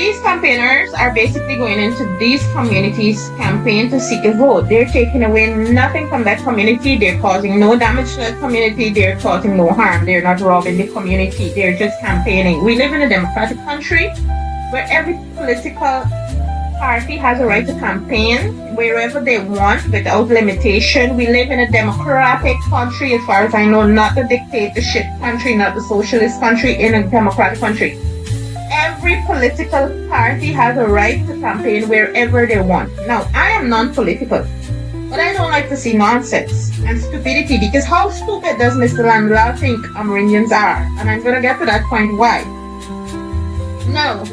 these campaigners are basically going into these communities campaign to seek a vote. They're taking away nothing from that community. They're causing no damage to that community. They're causing no harm. They're not robbing the community. They're just campaigning. We live in a democratic country where every political party has a right to campaign wherever they want without limitation. We live in a democratic country, as far as I know, not the dictatorship country, not the socialist country, in a democratic country. Every political party has a right to campaign wherever they want. Now, I am non-political, but I don't like to see nonsense and stupidity, because how stupid does Mr. Landlord think Amerindians are? And I'm going to get to that point why. No,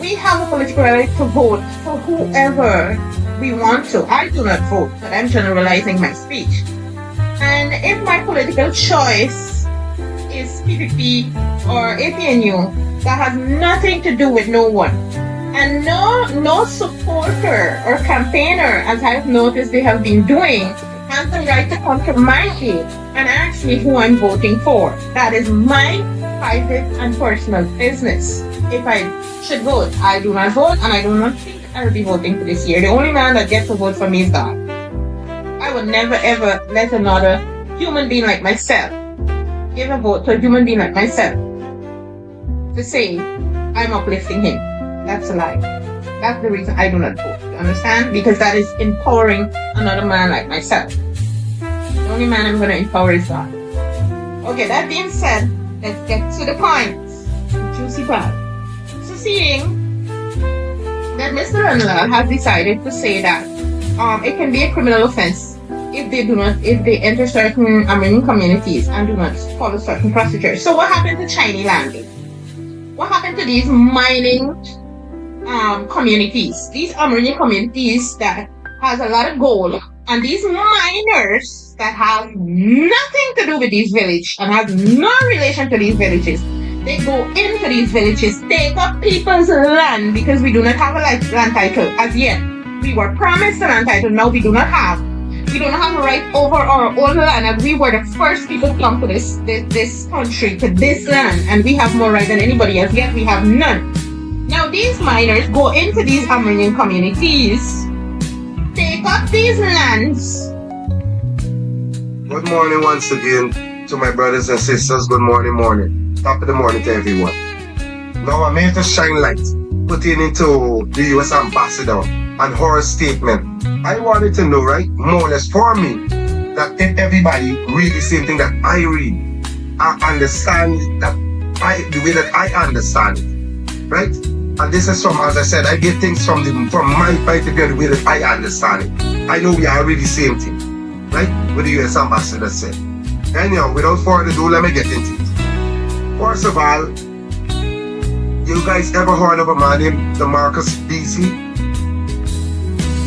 we have a political right to vote for whoever we want to. I do not vote, but I'm generalizing my speech. And if my political choice is PPP or APNU, that has nothing to do with no one. And no supporter or campaigner, as I've noticed they have been doing, has the right to come to my aid and ask me who I'm voting for. That is my private and personal business. If I should vote, I do not vote, and I do not think I will be voting for this year. The only man that gets to vote for me is God. I would never ever let another human being like myself give a vote to a human being like myself to say I'm uplifting him. That's a lie. That's the reason I do not vote. You understand? Because that is empowering another man like myself. The only man I'm going to empower is God. Okay, that being said, let's get to the point. Juicy part. So seeing that Mr. Landlord has decided to say that it can be a criminal offense if they enter certain Amerindian communities and do not follow certain procedures. So what happened to Chinese landing? What happened to these mining communities? These Amerindian communities that has a lot of gold, and these miners that have nothing to do with these villages and have no relation to these villages. They go into these villages, take up people's land, because we do not have a land title as yet. We were promised a land title, now we do not have. We do not have a right over our own land, and we were the first people to come to this country, to this land, and we have more right than anybody else, yet we have none. Now these miners go into these Amerindian communities, take up these lands. Good morning once again to my brothers and sisters. Good morning. Top of the morning to everyone. Now I'm here to shine light pertaining to the US ambassador and her statement. I wanted to know, right, more or less for me, that if everybody read the same thing that I read, I understand that the way that I understand it, right? And this is from, as I said, I get things from my point of view, the way that I understand it. I know we are reading the same thing, right? What the US ambassador said. Anyhow, without further ado, let me get into it. First of all, you guys ever heard of a man named Demarcus Beasley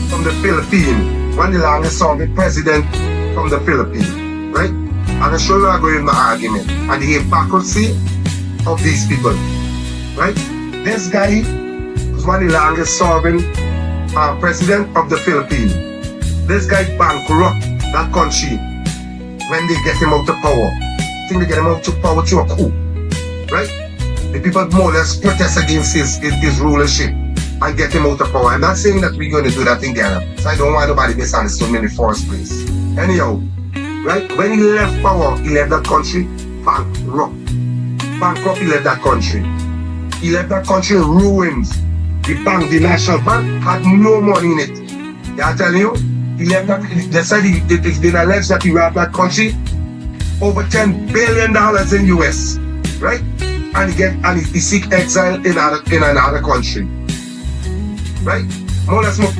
from the Philippines? One of the longest serving president from the Philippines, right? And I'm sure you are going to my argument and the hypocrisy of these people, right? This guy was one of the longest serving president of the Philippines. This guy bankrupt that country when they get him out of power. I think they get him out of power through a coup, right? The people more or less protest against his rulership and get him out of power. I'm not saying that we're going to do that in Ghana, so I don't want nobody misunderstood me in the first place. Anyhow, right, when he left power, he left that country bankrupt. He left that country. He left that country in ruins. The National Bank had no money in it. Yeah, I tell you, he left that, they said it's been alleged that he robbed that country over $10 billion in US, right? And he seek exile in another country, right? More or less more.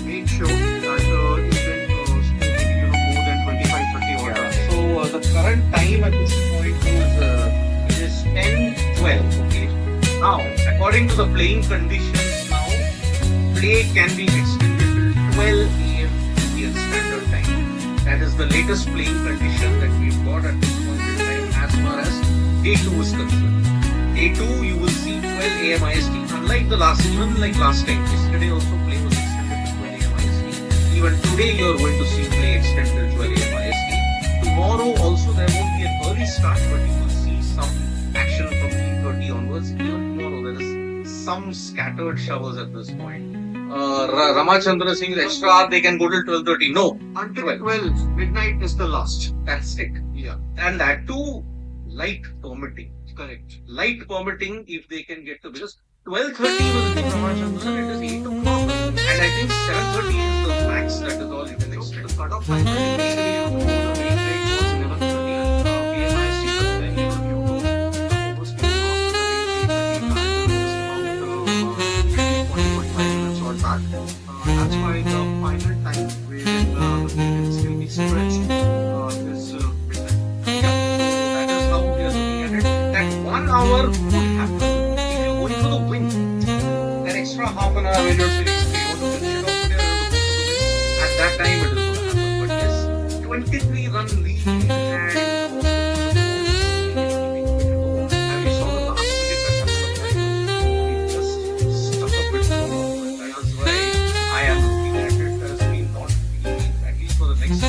Make sure that you can more than 25-30 orders. So the current time at this point is 10:12. Okay. Now, according to the playing conditions, now play can be extended till 12 a.m. Indian Standard Time. That is the latest playing condition that we've got at this point in time as far as Day 2 is concerned. Day 2 you will see 12 a.m. IST. Unlike the last time, yesterday also play was extended to 12 a.m. IST. even today you are going to see play extend till 12 a.m. IST. Tomorrow also there won't be an early start, but you will see some action from 3:30 onwards. Even tomorrow there is some scattered showers at this point. Ramachandra Singh extra they can go till 12:30. No, Until 12, midnight is the last. that's it. Yeah, And that too light permitting. correct. Light permitting if they can get to, because 12:30 will be Ramachandra, it is 8 o'clock. And I think 7:30 is the max, that is all you can So expect. the cutoff time initially the midnight was 11:30 and PMIC, but then you know, was back. That's why the final time wherein the game can still be stretched is midnight. That is how we are looking at it. That 1 hour would happen if you go into the wing. That extra half an hour when you're sitting, you want to finish it off there, at that time it is going to happen. But yes, 23 run lead and we saw the last wicket that happened. It just stuck a bit too long. That's why I am looking at it as we not being, at least for the next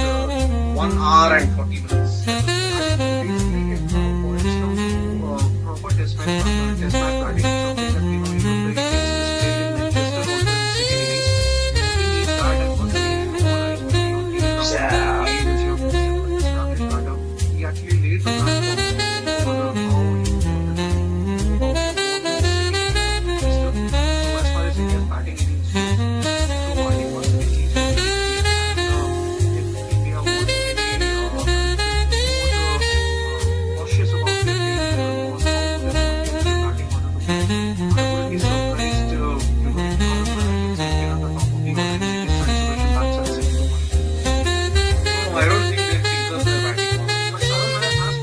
1 hour and 40 minutes. Proper test match batting, something that the Indians displayed in Manchester on the second innings. We need that and what we he actually laid the platform for the how so as far as India's batting innings goes, so I think once again he's going to if India wants to get cautious about their game on how they're going to get their batting order to be. I wouldn't be surprised, you know, if get at the top of the order and take his isolation bats at 6 to 1. No, I don't think they think of their batting order. But Saran has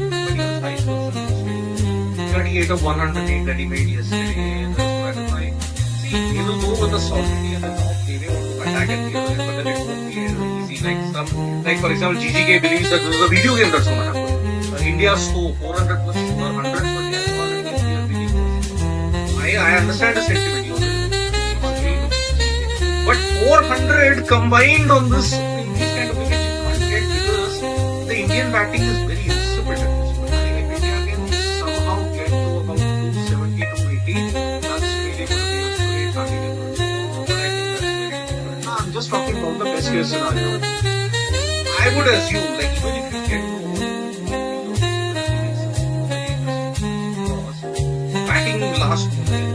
But even vice versa. 38 of 108 that he made yesterday. That is why. See, he will go with the softly and the top. They may want to attack at the other end, but then it won't be easy. Like for example, GGK believes that this is a video game that's going to happen. India score 400 plus 100, but yes, already we are winning. I understand the sentiment. But 400 combined on this, these kind of wickets you can't get because the Indian batting is very insipid at this point. if India can somehow get to about 270 to 80, that's really going to be a great batting effort. No, I'm just talking about the best case scenario. I would assume, like even if you get batting last moment,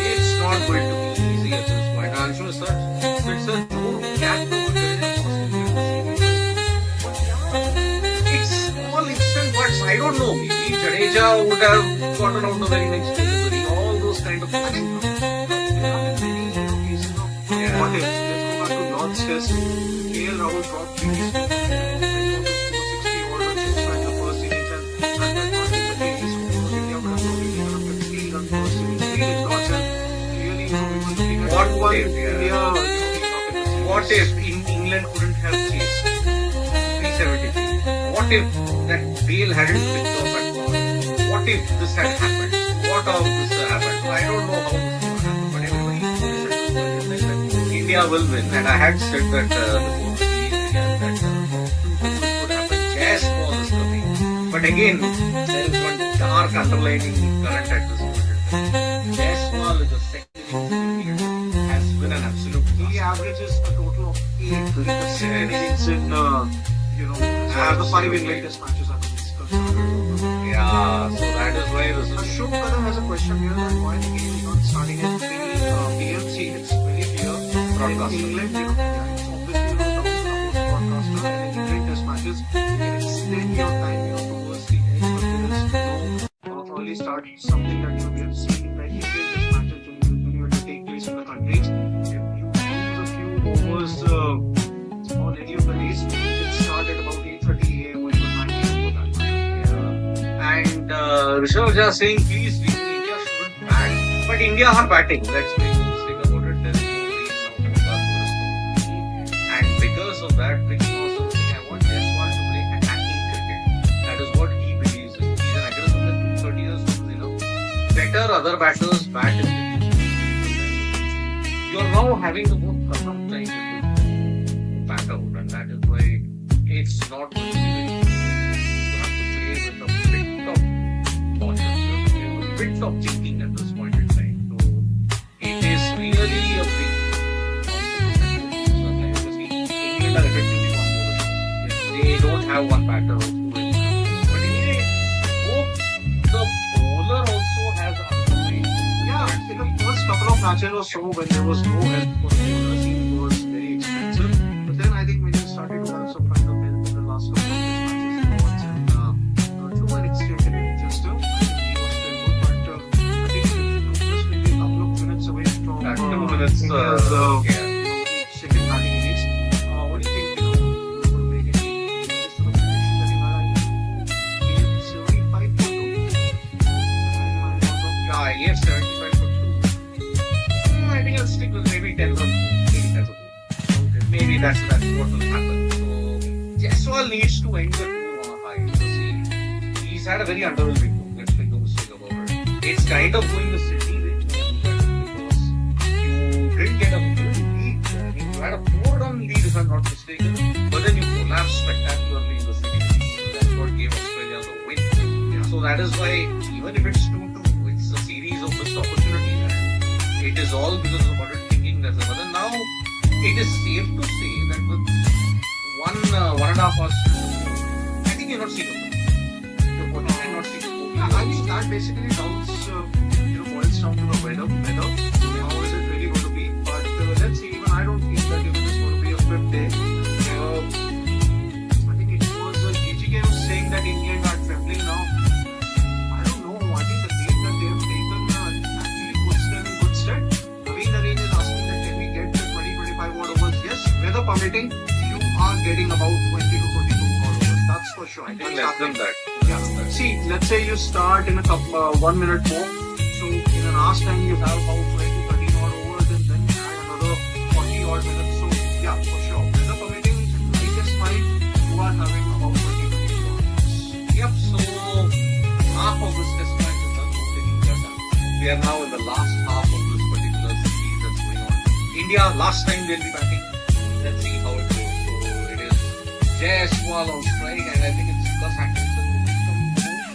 it's not going to be easy at this point. I'm sure it's a don't catch the it's small instant buts. I don't know. Maybe Jadeja would have gotten out the very next delivery. All those kind of things. What if? Let's go back to Lord's test. KL Rahul dropped 3 wickets. Went on to score 60 odd runs in the first innings, and that was the case. India would have probably taken a 50 run first innings lead in Lord's, and really, we were looking at What 1-1 if, India, being up in the series. What if England couldn't have chased 373? What if that Bale hadn't picked off at all? What if this had happened? What of this happened? So I don't know how this will happen, but everybody is like that India will win. And I had said that before the series began that this could happen. Just for this coming. But again, there is one dark underlining current at this moment. Jaiswal is the second innings has been an absolute He disaster. averages a total of 8 innings in, the 5 England test matches are concerned. Yeah, so that is why this is. Ashok Kadam has a question here that why the game is not starting at 3 PMC. It's very clear. Broadcaster. In England, it's obviously down to the host broadcaster, and in England test matches, you can extend your time towards the end, but there is no early start, something that we have seen that England test matches usually take place in the countries. If you lose a few overs on any of the days, it start at about 8:30 a.m. or even 9 a.m. for that matter. And Rishabh just saying, please, India shouldn't bat. But India are batting. Let's make no mistake about it. There's no reason out of class. And because of that, Ricky was saying, I want Jaiswal to play attacking cricket. That is what he believes in. He's an aggressive player. 30 years old, better other batters bat in the you're now having to go sometimes to back out, and that is why it's not going to be very easy. You have to play with a bit of caution, a bit of thinking at this point in time. So it is really a big competition. England are effectively one bowler. They don't have one batter also. But anyway, hope the bowler also has underway. Yeah, in the first couple of matches or so, when there was no help for the bowler, it was very expensive. But then I think when you started to have some kind of help in the last couple of matches, and to an extent, just I think he was still good. But I think just maybe a couple of minutes away from 2 minutes. India's, Yeah. second batting innings. What do you think? Will make any changes to the position that he had? He gave 75 for 2. Yeah, I gave 75 for 2. I think I'll stick with maybe 10 for 80 maybe that's what will happen. So Jaiswal needs to end the tour on a high. Because he's had a very underwhelming tour. Let's make no mistake about it. It's kind of going the city way because you didn't get a full lead. I mean, you had a 4-run lead if I'm not mistaken, but then you collapsed spectacularly in the city. That's what gave Australia the win. Yeah. So that is why even if it's 2-2, it's a series of missed opportunities, and it is all because of modern thinking. That's the but now. It is safe to say that with 1.5 hours, I think you're not seeing it. You're not seeing it. Yeah, I think that basically boils down to the weather. How is it really going to be? But let's see. Even I don't think that even it's going to be a fifth day. I think it was GGK was saying that India are trembling now. I don't know. I think the lead that they have taken actually puts them in good stead. Naveen Narendra is asking that can we get to 20-25 odd overs? Yes, weather permitting, you are getting about 20 to 22 odd overs. That's for sure. I think less than that. Yeah. See, let's say you start in a couple, 1 minute more. So in an hour's time, you have about 20 to 30 odd overs, and then you add another 40 odd minutes. So yeah, for sure. Weather permitting, I guess fine. You are having about 20 to 22 overs. Yep, so half of this test match is done. We are now in the last half of this particular series that's going on. India, last time they'll be batting. Let's see how it goes. So it is Jaiswal on strike, and I think it's Gus Atkinson.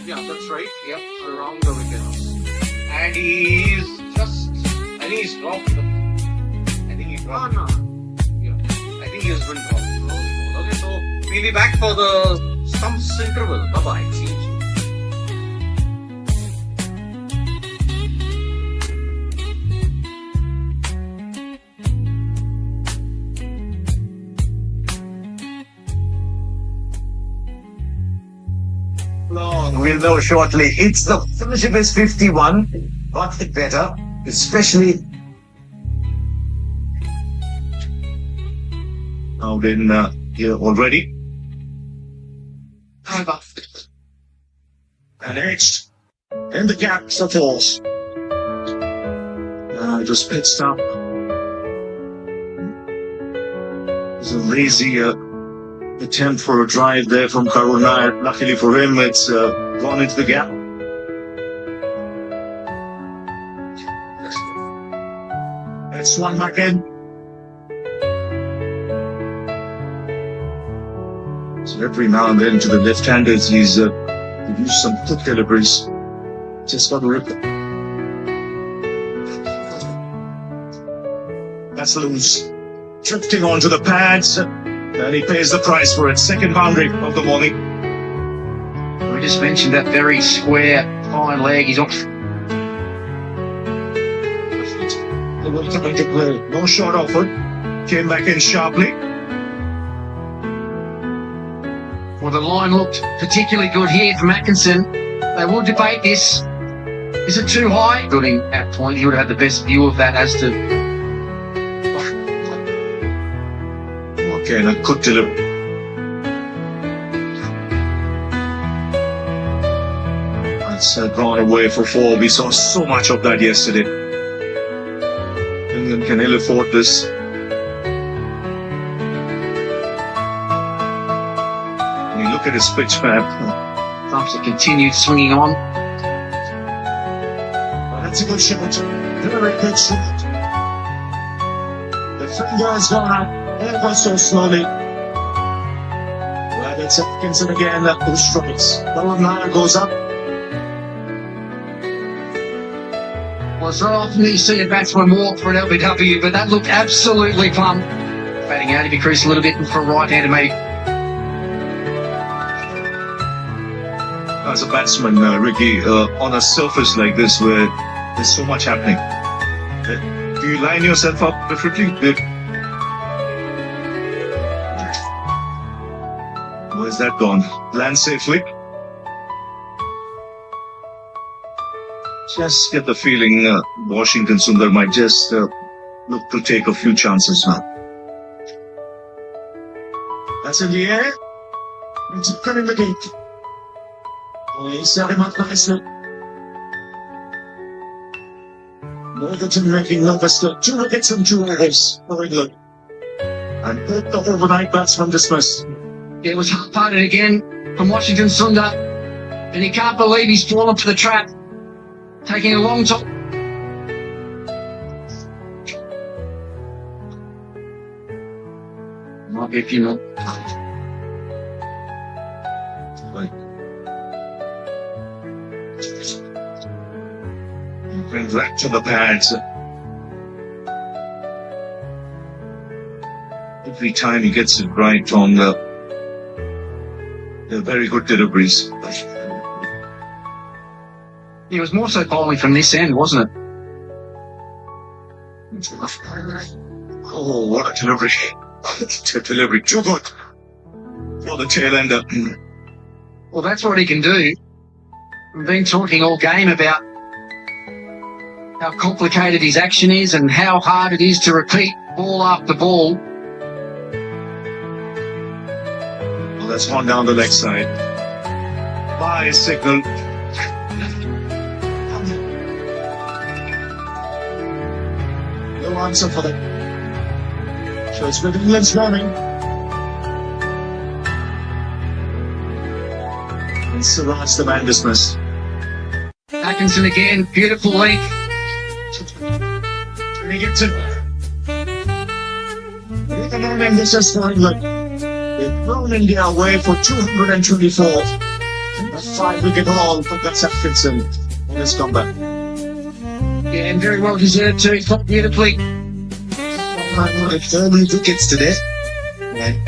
Yeah, that's right. Yep, Around the wickets. and he's just, I think he's dropped. I think he dropped. No. Yeah, I think he has been dropped. Okay, so we'll be back for the stumps interval. Bye bye. See you soon. We'll know shortly. It's the fellowship is 51, got it better, especially out in here already. And edged in the gaps of falls. Just pitched up. It's a lazy attempt for a drive there from Karuna. Luckily for him, it's gone into the gap. It's swung back in. So every now and then to the left-handers, he's used some foot deliveries. Just got to rip it. That's loose. Drifting onto the pads. And he pays the price for it. Second boundary of the morning. We just mentioned that very square, fine leg. He's off. No shot offered. Came back in sharply. Well, the line looked particularly good here from Atkinson. They will debate this. Is it too high? Building at point, he would have had the best view of that as to. Okay, and a good delivery. That's gone away for 4. We saw so much of that yesterday. England can ill afford this. And you look at his pitch map. Thompson continued swinging on. That's a good shot. Very good shot. finger has gone up ever so slowly. Well, it's Atkinson again who strikes. Carolina goes up. Well, it's not often that you see a batsman walk for an LBW, but that looked absolutely plumb. Batting out of your crease a little bit for a right-hander maybe. As a batsman, Ricky, on a surface like this where there's so much happening, do you line yourself up differently? Where's that gone? Land safely? Just get the feeling Washington Sundar might just look to take a few chances now. That's in the air. It's coming the gate. He's setting up nicely. Northerton making Lancaster 2 wickets and 2 errors for England. And the overnight batsman dismissed. It was half-hearted again from Washington Sundar, and he can't believe he's fallen for the trap, taking a long time. Might be a few more. Went back to the pads. Every time he gets it right on they're very good deliveries. It was more so bowling from this end, wasn't it? Oh, what a delivery. Delivery too good for the tail ender. Well, that's what he can do. We've been talking all game about how complicated his action is and how hard it is to repeat ball after ball. Well, that's one down the leg side. Bye signal. No answer for them. So it's with England's running. And Siraj the man dismissed. Atkinson again, beautiful link. And he gets it. Even though this is for England, they've thrown India away for 224. And a 5-wicket haul for Gus Atkinson on his comeback. Yeah, and very well deserved too. He fought beautifully. 4 wickets today. And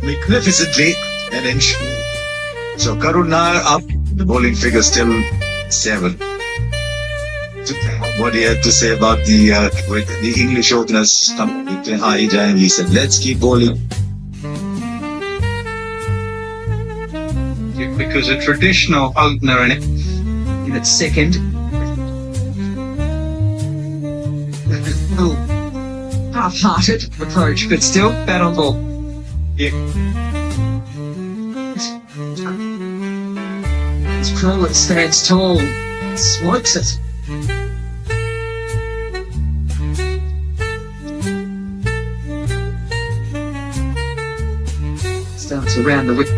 magnificently an inch. So Karun Nair up, the bowling figure still 7. What he had to say about the English openers coming high, and he said, let's keep bowling. Because a traditional opener in its second. Half-hearted approach, but still bat on ball. Yeah. His crawler stands tall, swipes it. Starts around the wicket.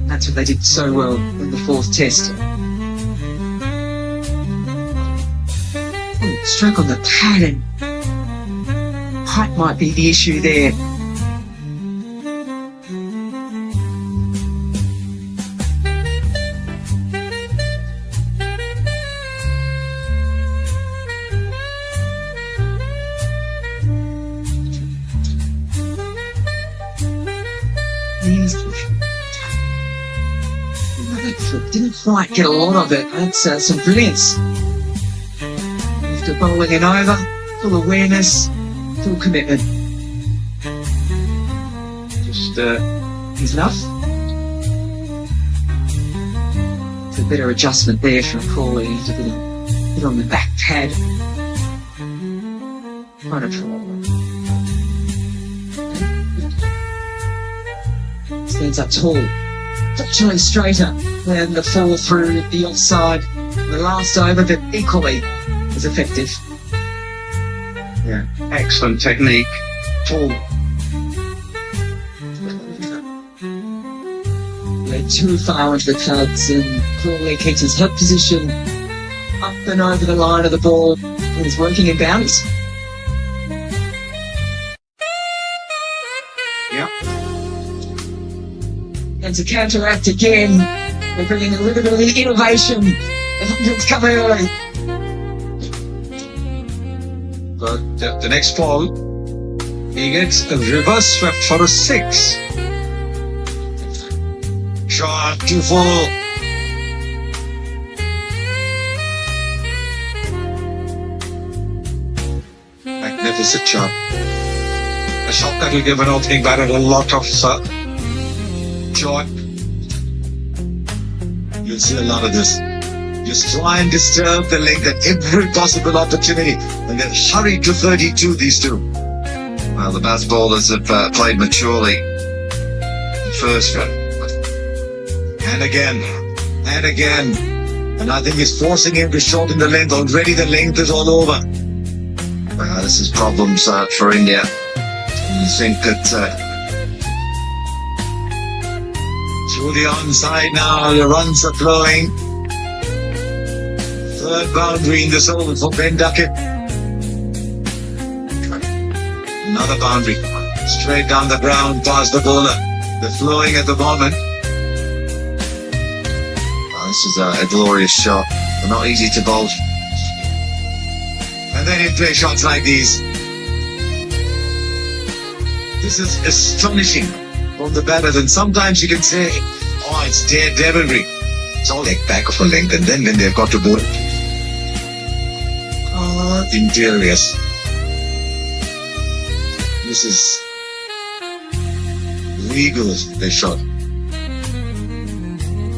That's what they did so well in the 4th test. Oh, struck on the pattern. Height might be the issue there. Didn't quite get a lot of it. That's some brilliance. After bowling an over, full awareness, full commitment. Just enough. It's a better adjustment there from Crawley. He's a bit on the back pad. Kind of stands up tall. Touching straighter than the fall through the offside. The last over, but equally as effective. Yeah, excellent technique. Tall, too far into the clubs, and Crawley keeps his hip position up and over the line of the ball. He's working in bounds. Yeah. And to counteract again, they're bringing a little bit of innovation. It's coming early. But the next ball, he gets a reverse swept for a 6. Shot, Beautful. Magnificent shot. A shot that will give an opening batter a lot of joy. You'll see a lot of this. Just try and disturb the link at every possible opportunity, and then hurry to 32, these two. Well, the best bowlers have played maturely. The first one. And again. And I think he's forcing him to shorten the length. Already the length is all over. This is problems for India. You think that Through the onside now, the runs are flowing. Third boundary in this over for Ben Duckett. Another boundary. Straight down the ground past the bowler. They're flowing at the moment. this is a glorious shot. They're not easy to bowl. And then he play shots like these. This is astonishing from the batters, and sometimes you can say, oh, it's daredevilry. It's all like back of a length, and then when they've got to bowl, interiors. This is legal, they shot.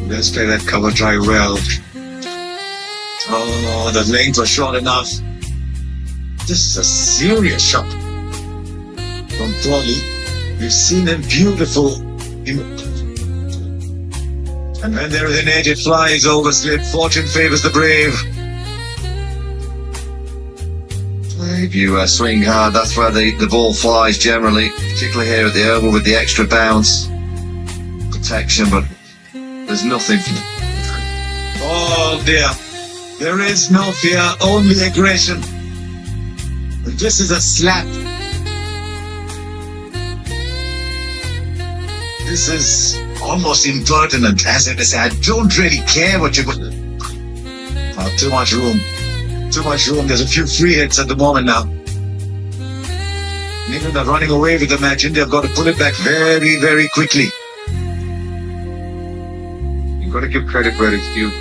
Let's play that cover drive well. Oh, the length was short enough. This is a serious shot from Crawley. We've seen him beautiful. And when there is a native flies over slip, fortune favors the brave. If you swing hard, that's where the ball flies generally, particularly here at the oval with the extra bounce protection, but there's nothing. Oh dear, there is no fear, only aggression. But this is a slap. This is almost impertinent, as if I say, I don't really care what you're going to do. Too much room. Too much room. There's a few free hits at the moment now. And even they're running away with the match, India have got to pull it back very, very quickly. You've got to give credit where it's due.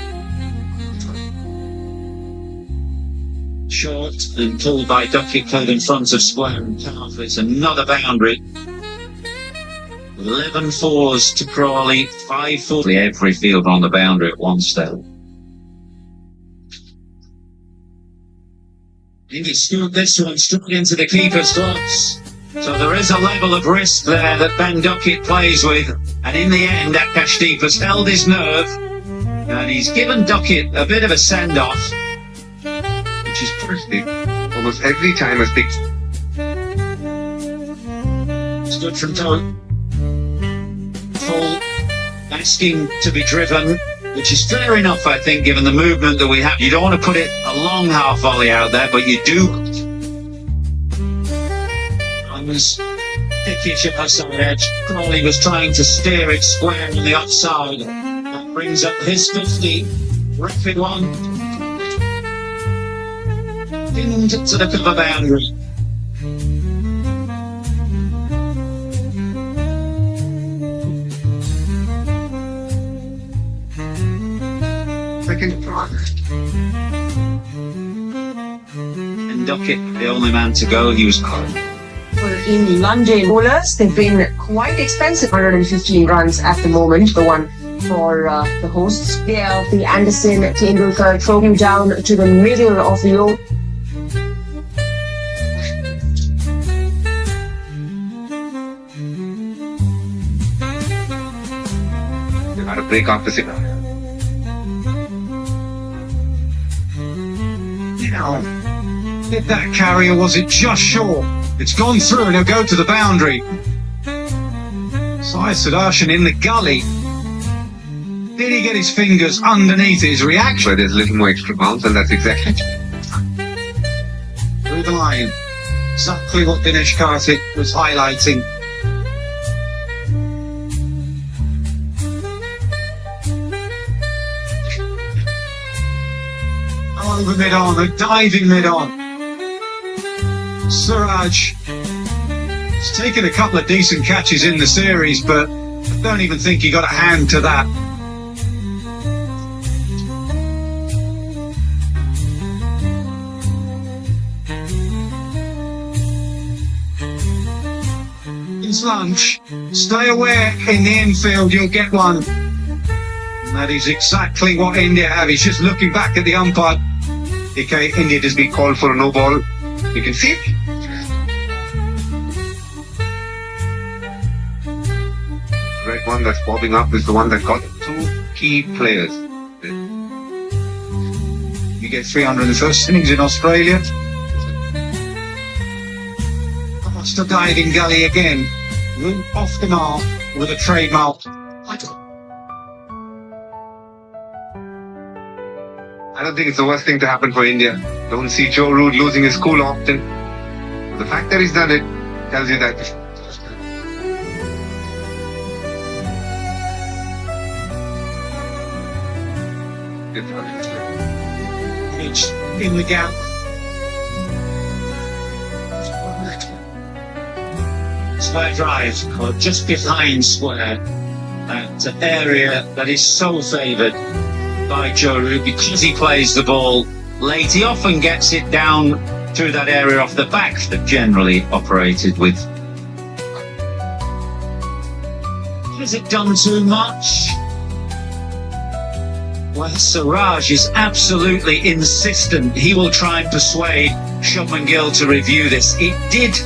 Short and pulled by Ducky, played in front of square and half. It's another boundary. 11 fours to Crawley, 5 fours. Every field on the boundary at one step. He scooped this one straight into the keeper's gloves. So there is a level of risk there that Ben Duckett plays with. And in the end, Akashdeep has held his nerve. And he's given Duckett a bit of a send-off. Which is pretty. Almost every time has big. It's good from Toe. Full asking to be driven, which is fair enough, I think, given the movement that we have. You don't want to put it a long half volley out there, but you do. I was pickish at her side edge. Crawley was trying to steer it square on the offside. That brings up his 50. Rapid one. Pinned to the cover boundary. And Duckett, the only man to go, he was caught. In London, bowlers, they've been quite expensive. 115 runs at the moment, the one for the hosts. They have the Anderson Tendulkar trophy down to the middle of the oval. They've had a break opposite. Now, did that carry or was it just short? It's gone through and it'll go to the boundary. Sai Sudarshan in the gully. Did he get his fingers underneath his reaction? Where there's a little more extra bounce, and that's exactly Through the line. Exactly what Dinesh Karthik was highlighting. Over mid-on, a diving mid-on. Suraj has taken a couple of decent catches in the series, but I don't even think he got a hand to that. It's lunch. Stay aware in the infield, you'll get one. And that is exactly what India have. He's just looking back at the umpire. okay. India has been called for a no ball. You can see it. Red one that's popping up is the one that got two key players. You get 300 in the first innings in Australia. What's the diving gully again? Off the mark with a trademark. I don't think it's the worst thing to happen for India. Don't see Joe Root losing his cool often. But the fact that he's done it tells you that. Pitch in the gap. Square drive, or just behind square. That area that is so favoured by Joe Root because he plays the ball late. He often gets it down through that area off the back that generally operated with. Has it done too much? Well, Siraj is absolutely insistent. He will try and persuade Shubman Gill to review this. It did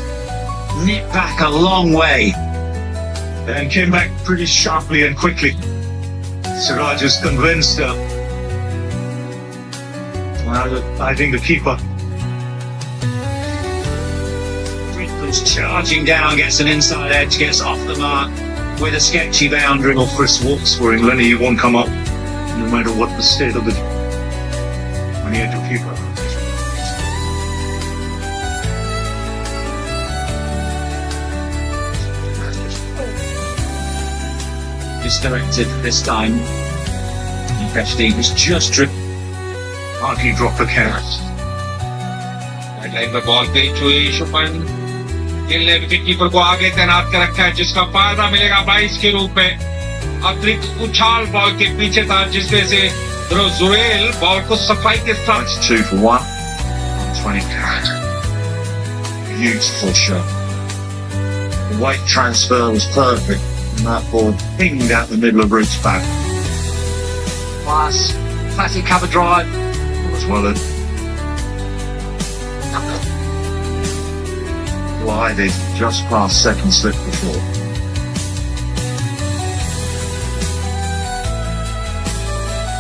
nip back a long way. And came back pretty sharply and quickly. Siraj is convinced. I think the keeper. He's charging down, gets an inside edge, gets off the mark with a sketchy boundary. Well, Chris Walks for England, he won't come up, no matter what the state of the when he had to keeper. Misdirected this time. Kashdeep was just Hardly dropped the catch. Line में ball पे चुई शुभमन गिल ने wicket keeper को आगे तैनात कर रखा है जिसका फायदा मिलेगा 22 के रूप में अतिरिक्त उछाल बॉल के पीछे था जिसमें से जुरेल बॉल को सफाई के साथ 2 for 1 20 carat. Beautiful shot. The weight transfer was perfect and that ball pinged out the middle of Root's back. Classic cover drive. Was well glided just past second slip before.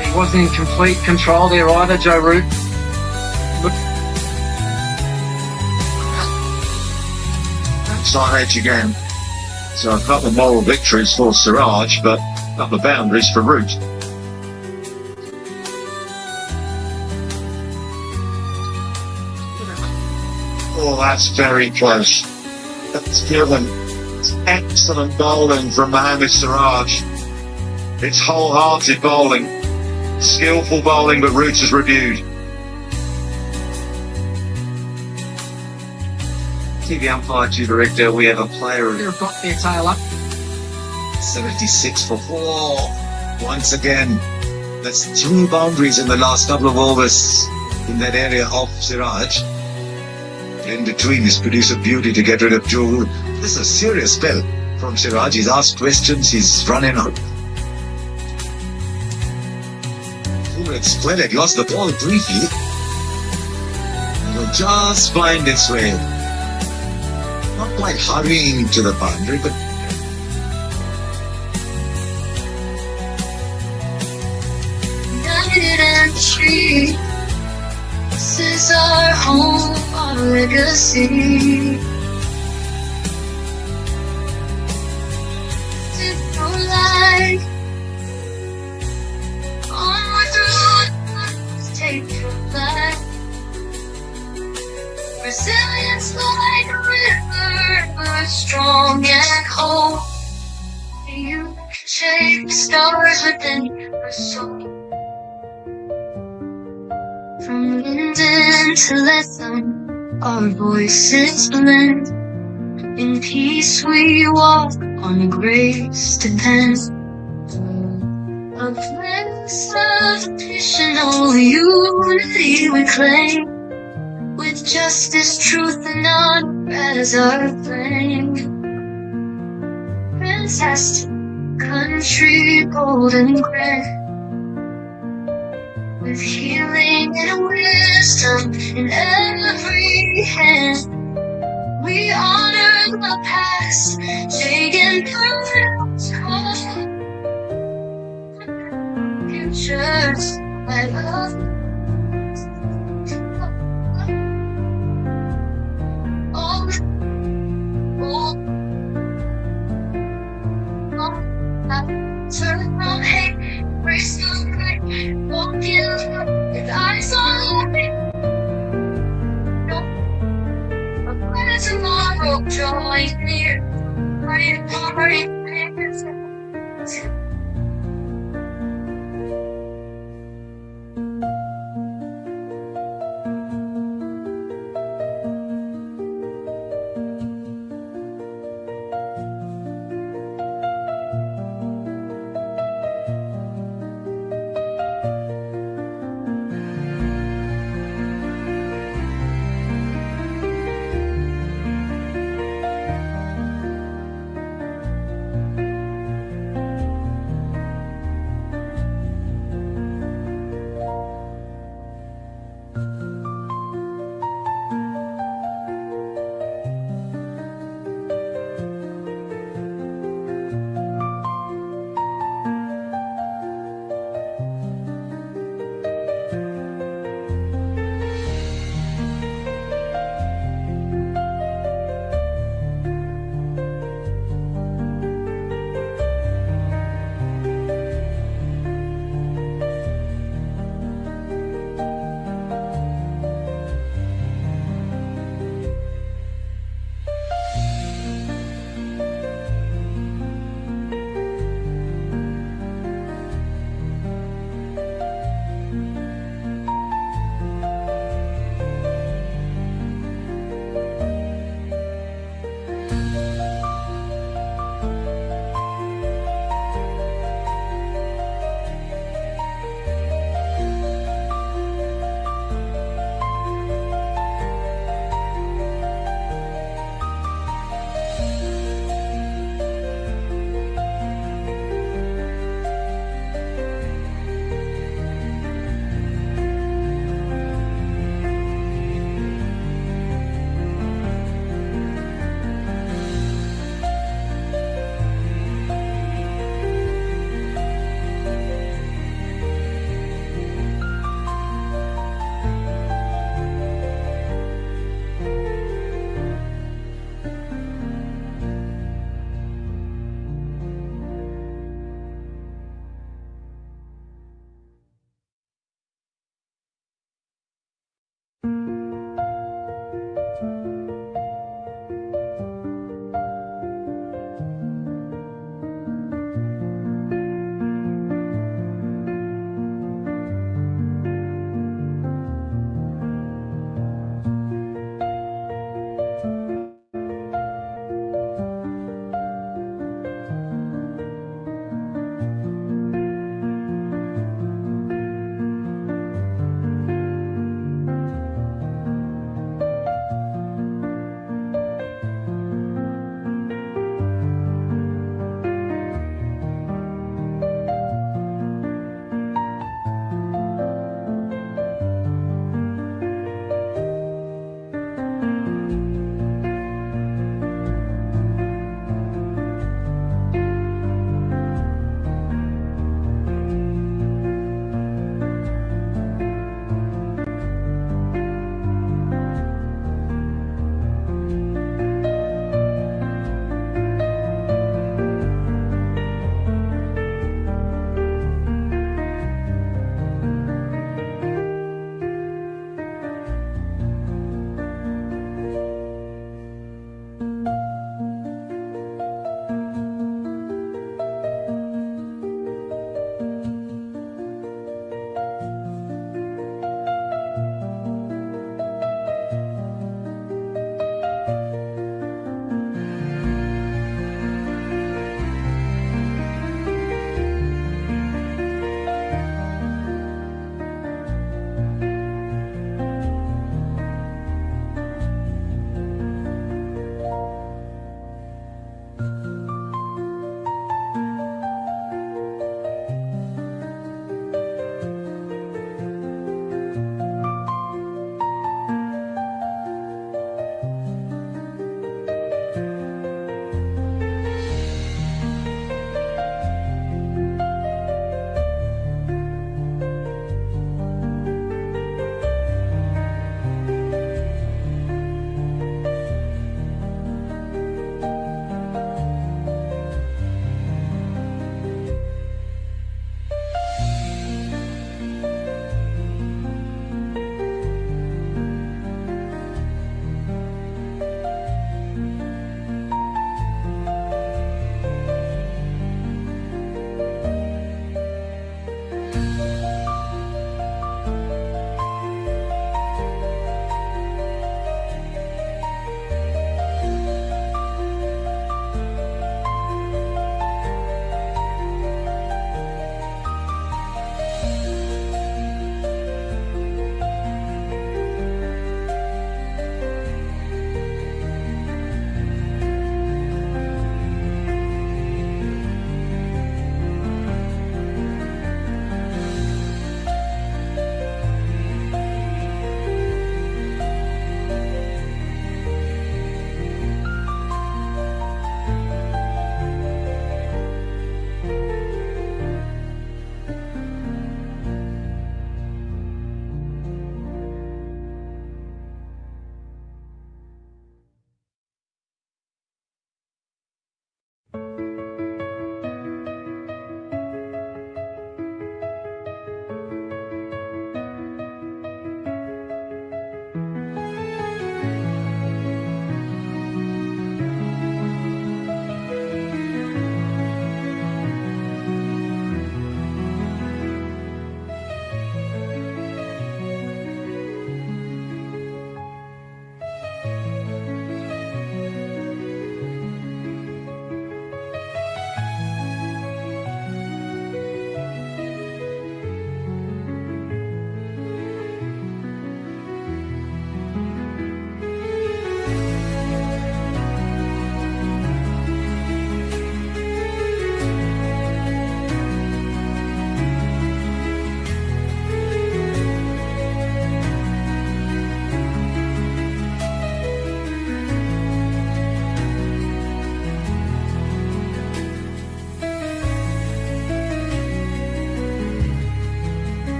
He wasn't in complete control there either, Joe Root. Side edge again. So a couple of moral victories for Siraj, but a couple of boundaries for Root. Oh, that's very close. That's given. It's excellent bowling from Mohammad Siraj. It's wholehearted bowling. Skillful bowling, but Root has reviewed. TV umpire to director, we have a player They've got their tail up. 76 for 4. Once again, that's 2 boundaries in the last couple of overs in that area of Siraj. In between, this produced a beauty to get rid of Joe Root. This is a serious spell from Siraj. He's asked questions, he's running out. It's splendid, lost the ball briefly. It will just find its way. Not quite hurrying to the boundary, but this is our home, our legacy. Like strong and whole. You shape the stars within your soul. From Linden to Lethem, our voices blend. In peace we walk, on grace depend. A place of additional unity we claim, with justice, truth, and honor as our flame. Fantastic country, golden grand, with healing and wisdom in every hand. We honor the past, taking paths home. Futures I love. Oh, turn from hate, race the right, walking with eyes on me. Tomorrow drawing near, my heart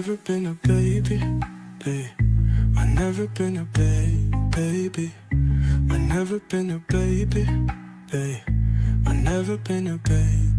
never been a baby, hey. I never been a baby. I never been a baby, hey. I never been a baby.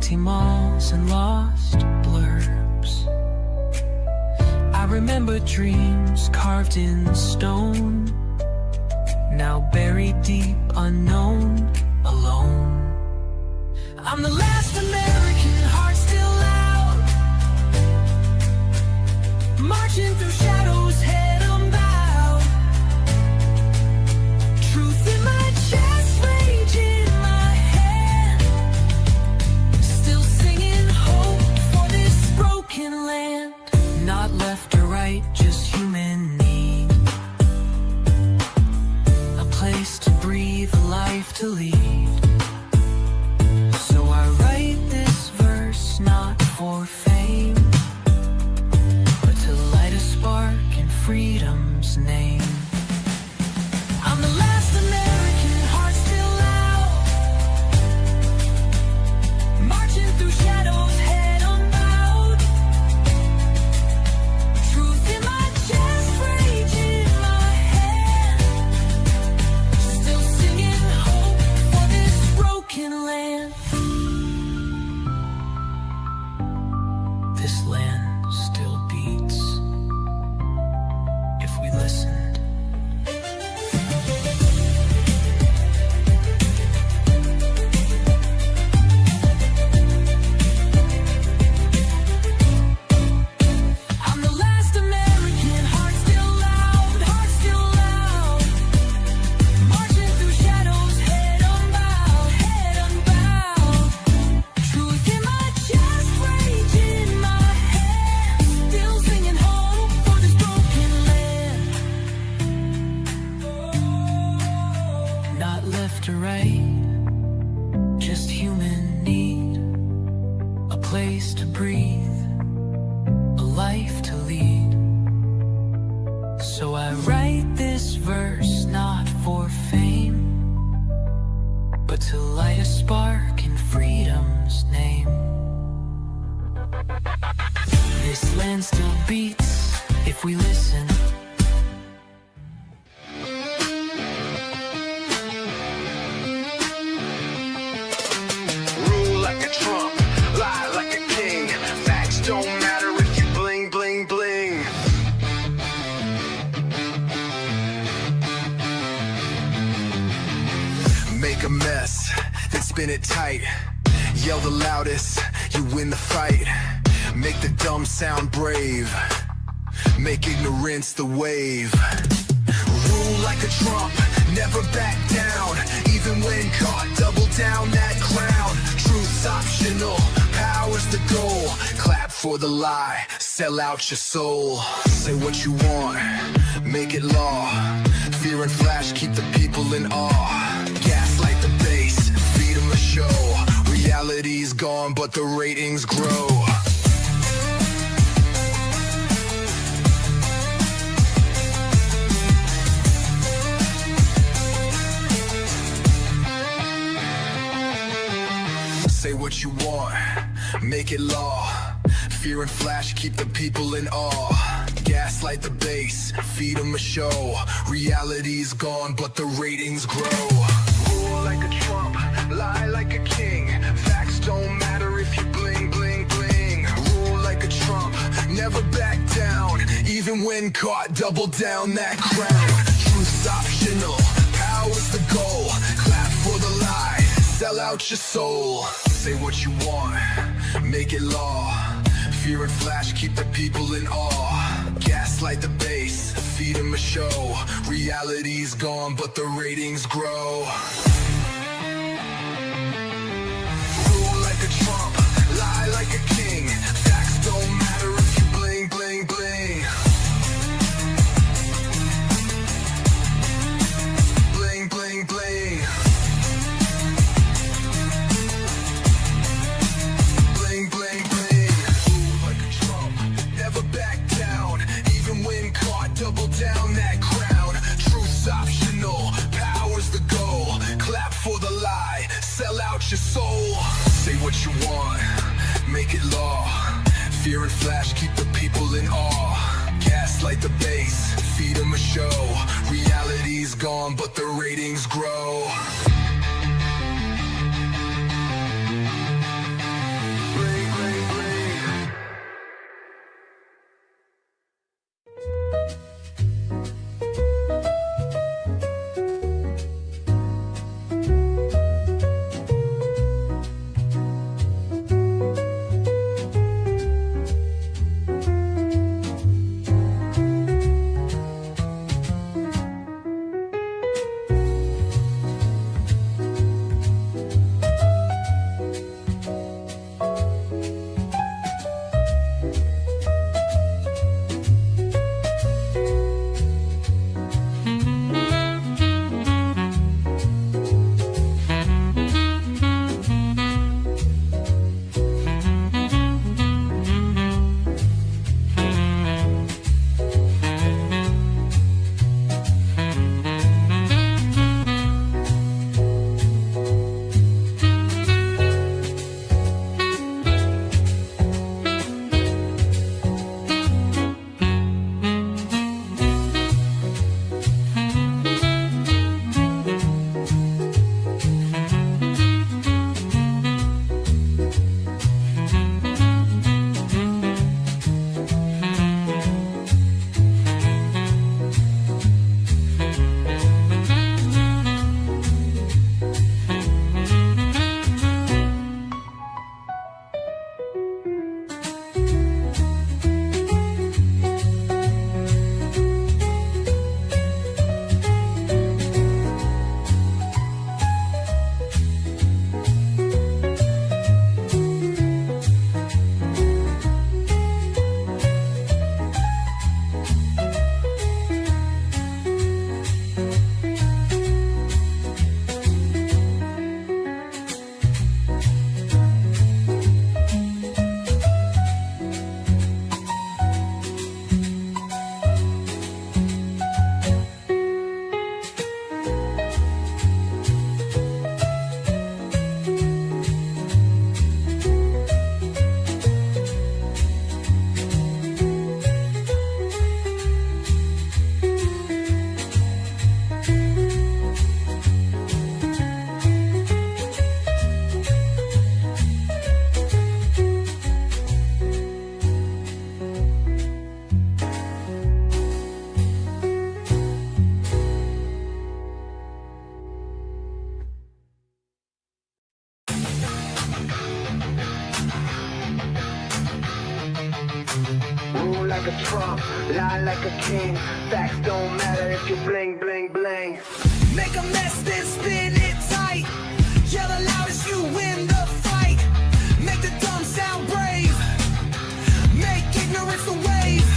empty malls and lost blurbs. I remember dreams carved in stone, now buried deep, unknown, alone. I'm the last American, heart still out, marching through shadows, head unbowed. Truth in my chest, rage in my hand, still singing hope for this broken land. Not left or right, just human need, a place to breathe, a life to lead. So I write this verse not for fame, but to light a spark in freedom's name. I'm the last American, heart still out, marching through shadows, head unbowed. Truth in my chest, rage in my hand, still singing hope for this broken land. This land still beats if we listened. I'm the last American, heart still loud, marching through shadows, head unbowed, head unbowed. Truth in my chest, rage in my hand, still singing hope for this broken land. Not left or right, just human need, a place to breathe, a life to lead. So I write this verse not for fame, but to light a spark in freedom's name. This land still beats if we listen. Rule like a Trump, lie like a king. Facts don't matter if you bling, bling, bling. Make a mess, then spin it tight. Yell the loudest, you win the fight. Make the dumb sound brave, make ignorance the wave. Rule like a Trump, never back down. Even when caught, double down that crown. Truth's optional, power's the goal. Clap for the lie, sell out your soul. Say what you want, make it law. Fear and flash, keep the people in awe. Gaslight the base, feed them a show. Reality's gone, but the ratings grow. Say what you want, make it law. Fear and flash, keep the people in awe. Gaslight the base, feed them a show. Reality's gone, but the ratings grow. Rule like a Trump, lie like a king. Facts don't matter if you bling, bling, bling. Rule like a Trump, never back down. Even when caught, double down that crown. Truth's optional, power's the goal. Clap for the lie, sell out your soul. Say what you want, make it law. Fear and flash, keep the people in awe. Gaslight the base, feed them a show. Reality's gone, but the ratings grow. Rule like a Trump, lie like a king. Facts don't matter if you bling, bling, bling. Bling, bling, bling. Bling, bling, bling. Rule like a Trump, never back down. Even when caught, double down that crown. Truth's optional, power's the goal. Clap for the lie, sell out your soul. Say what you want, make it law. Fear and flash, keep the people in awe. Gaslight the base, feed them a show. Reality's gone, but the ratings grow. like a Trump, lie like a king. Facts don't matter if you bling, bling, bling. Make a mess, then spin it tight. Yell the loudest, you win the fight. Make the dumb sound brave. Make ignorance the wave.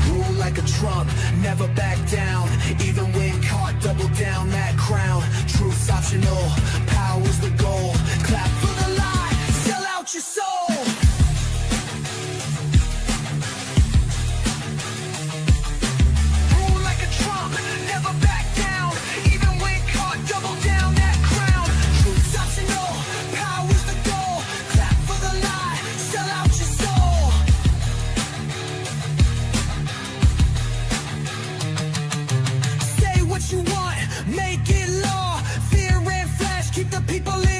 Rule like a Trump, never back down. Even when caught, double down that crown. Truth's optional, power's the goal. Clap for the lie, sell out your soul. Rule like a Trump, never back down. Even when caught, double down that crown. Truth's optional, power's the goal. Clap for the lie, sell out your soul. Say what you want, make it law. Fear and flash, keep the people in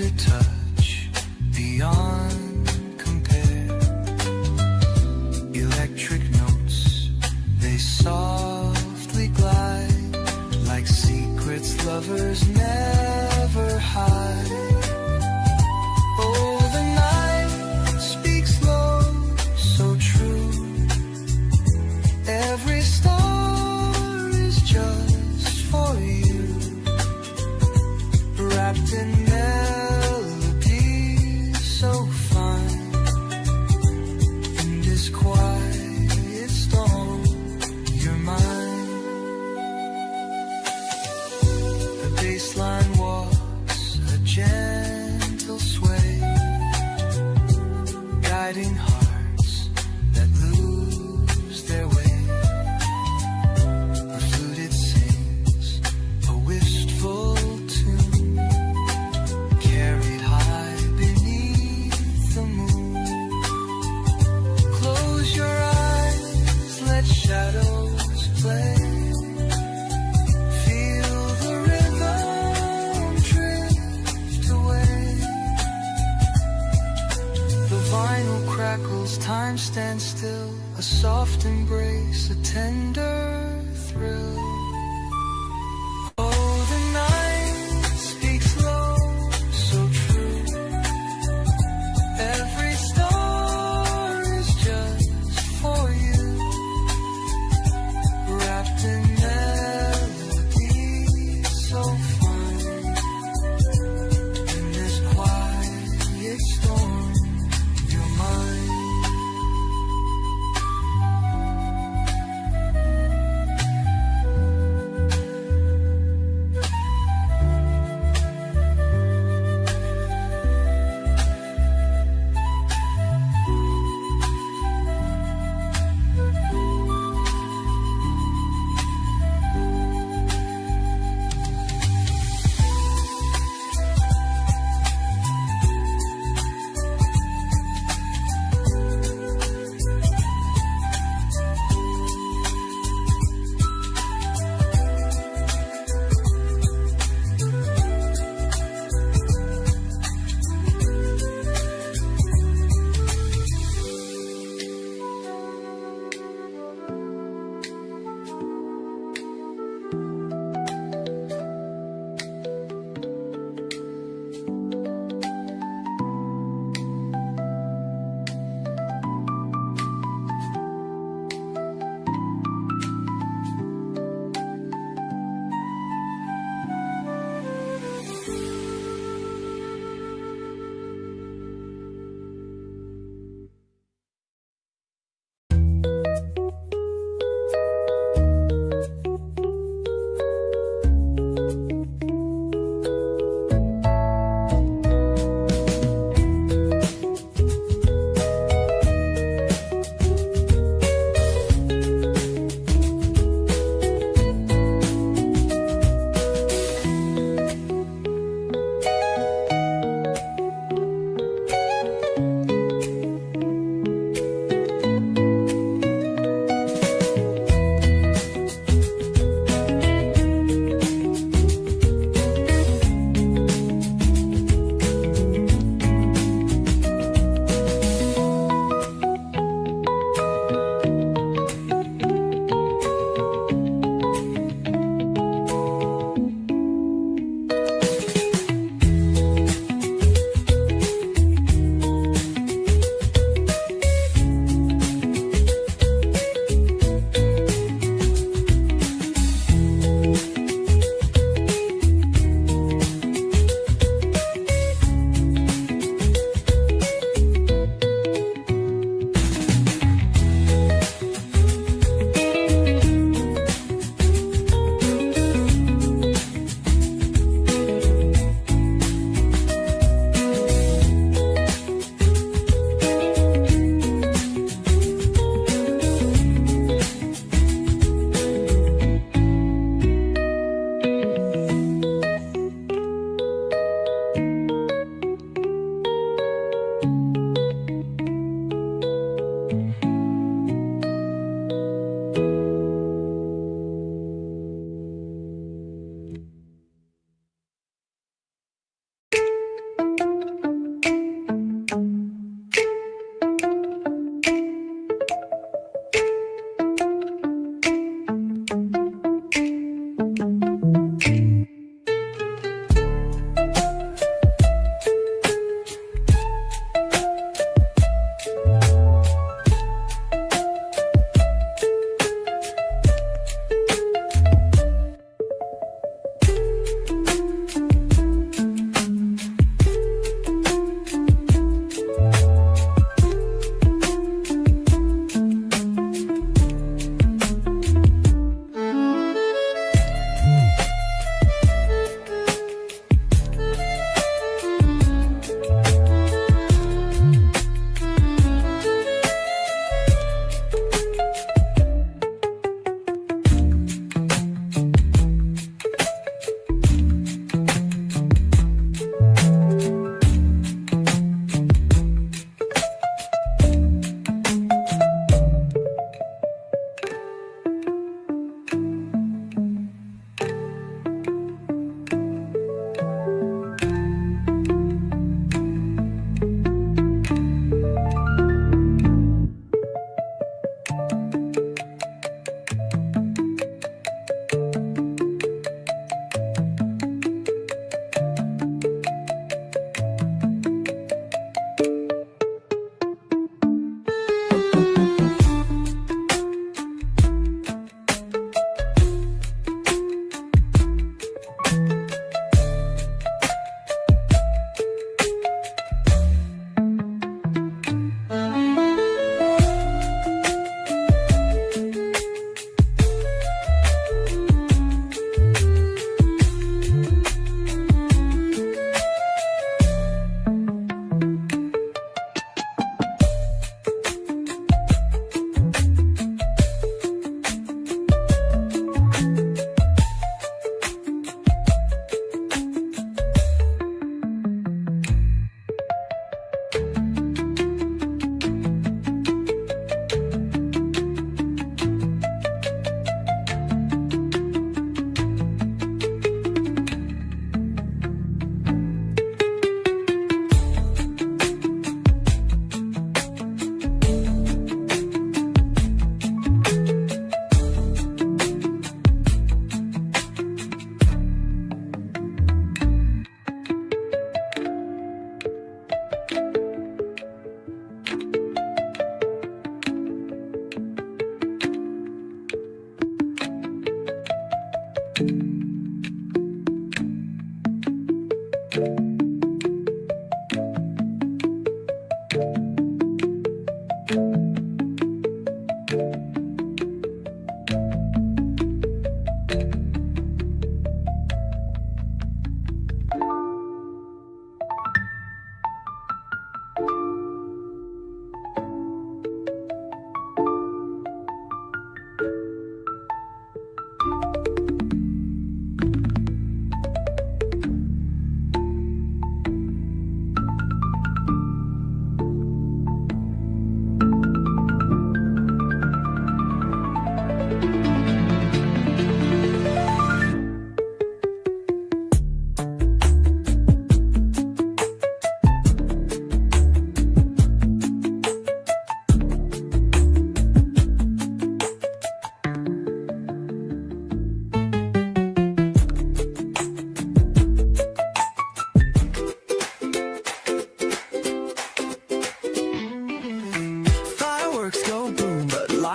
your touch beyond compare. Electric notes, they softly glide like secrets lovers never hide. Oh, the night speaks low, so true. Every star is just for you, wrapped in melody so fine. In this quiet storm, you're mine. The baseline walks a gentle sway, guiding hearts that lose their way. The flute it sings a wistful tune, carried high beneath the moon. Close your eyes, let shadows play. Feel the rhythm drift away. The vinyl crackles, time stands still. A soft embrace, a tender thrill. Oh, the night speaks low, so true. Every star is just for you, wrapped in melody so fine. In this quiet storm, you're mine.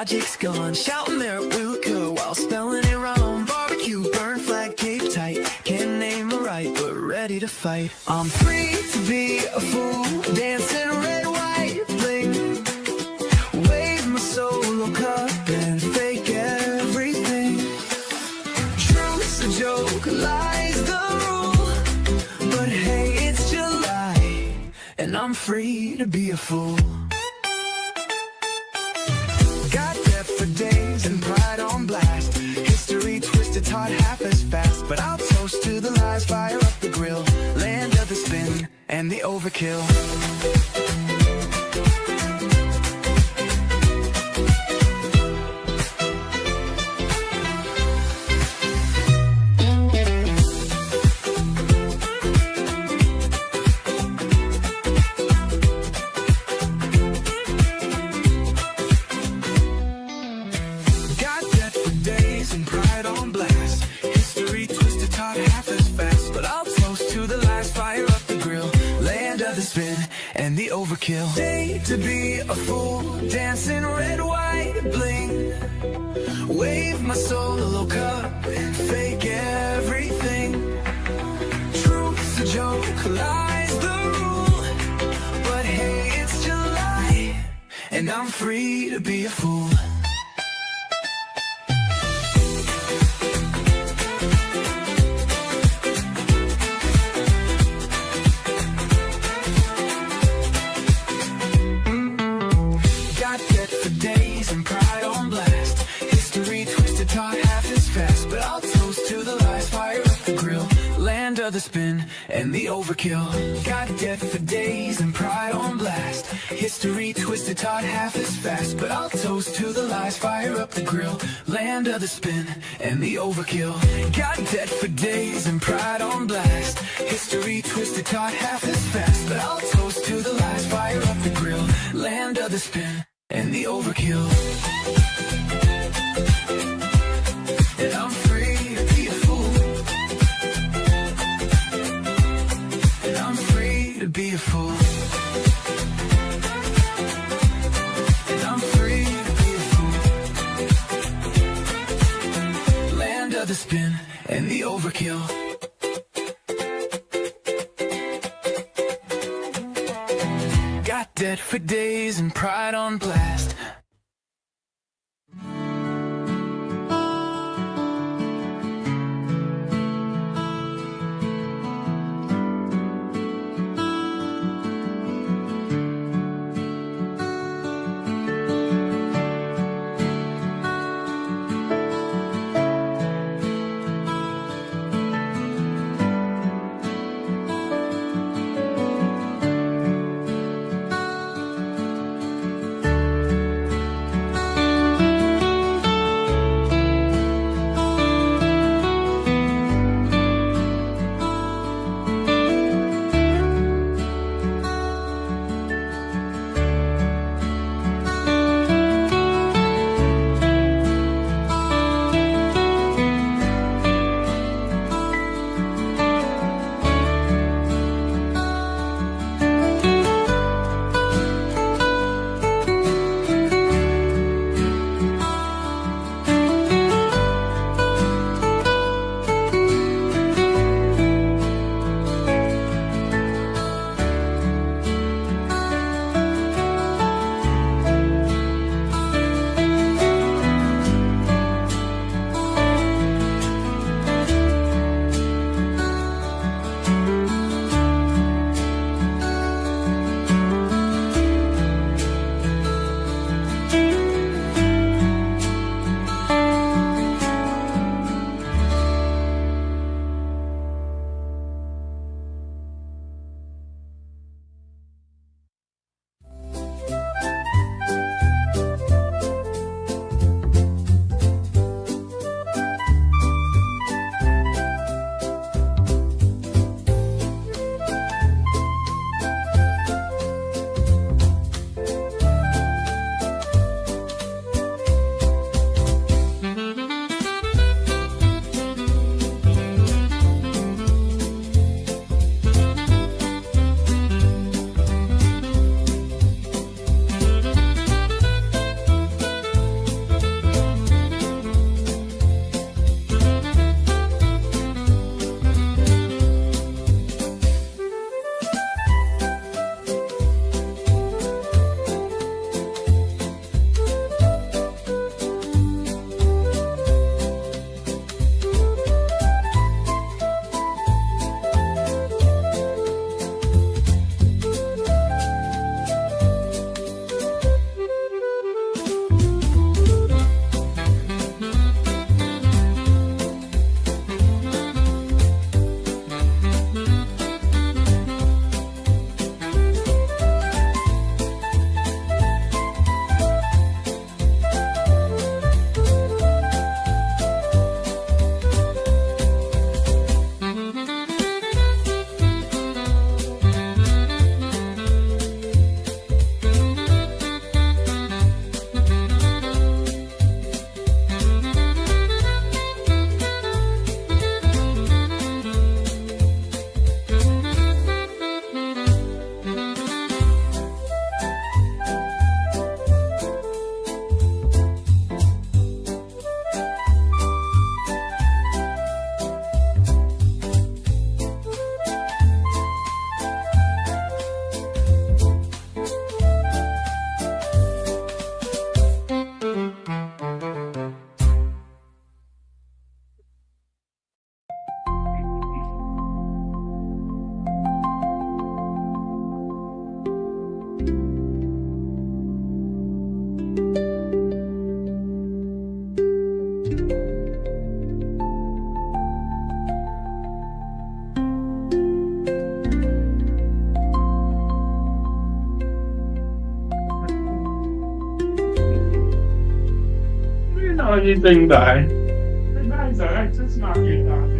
logic's gone. Shouting there at Wilco while spelling it wrong. Barbecue, burn flag, cape tight. Can't name a right, but ready to fight. I'm free to be a fool, dancing red, white, bling. Wave my solo cup and fake everything. Truth's a joke, lies the rule. But hey, it's July, and I'm free to be a fool. Got death for days and pride on blast. History twisted, taught half as fast. But I'll toast to the lies, fire up the grill. Land of the spin and the overkill. And the overkill. Day to be a fool, dancing red, white, bling. Wave my solo cup and fake everything. Truth's a joke, lies the rule. But hey, it's July, and I'm free to be a fool. The spin and the overkill. Got death for days and pride on blast. History twisted, taught half as fast. But I'll toast to the lies, fire up the grill. Land of the spin and the overkill. Got death for days and pride on blast. History twisted, taught half as fast. But I'll toast to the lies, fire up the grill. Land of the spin and the overkill. And I'm free to be a fool. To be a fool. And I'm free to be a fool. Land of the spin and the overkill. Got debt for days and pride on blast. anything die. The guys are right, just not get that.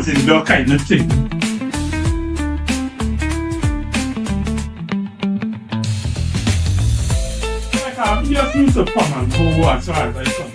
indoor kind of thing. Like, he just needs to come and go as far as I come.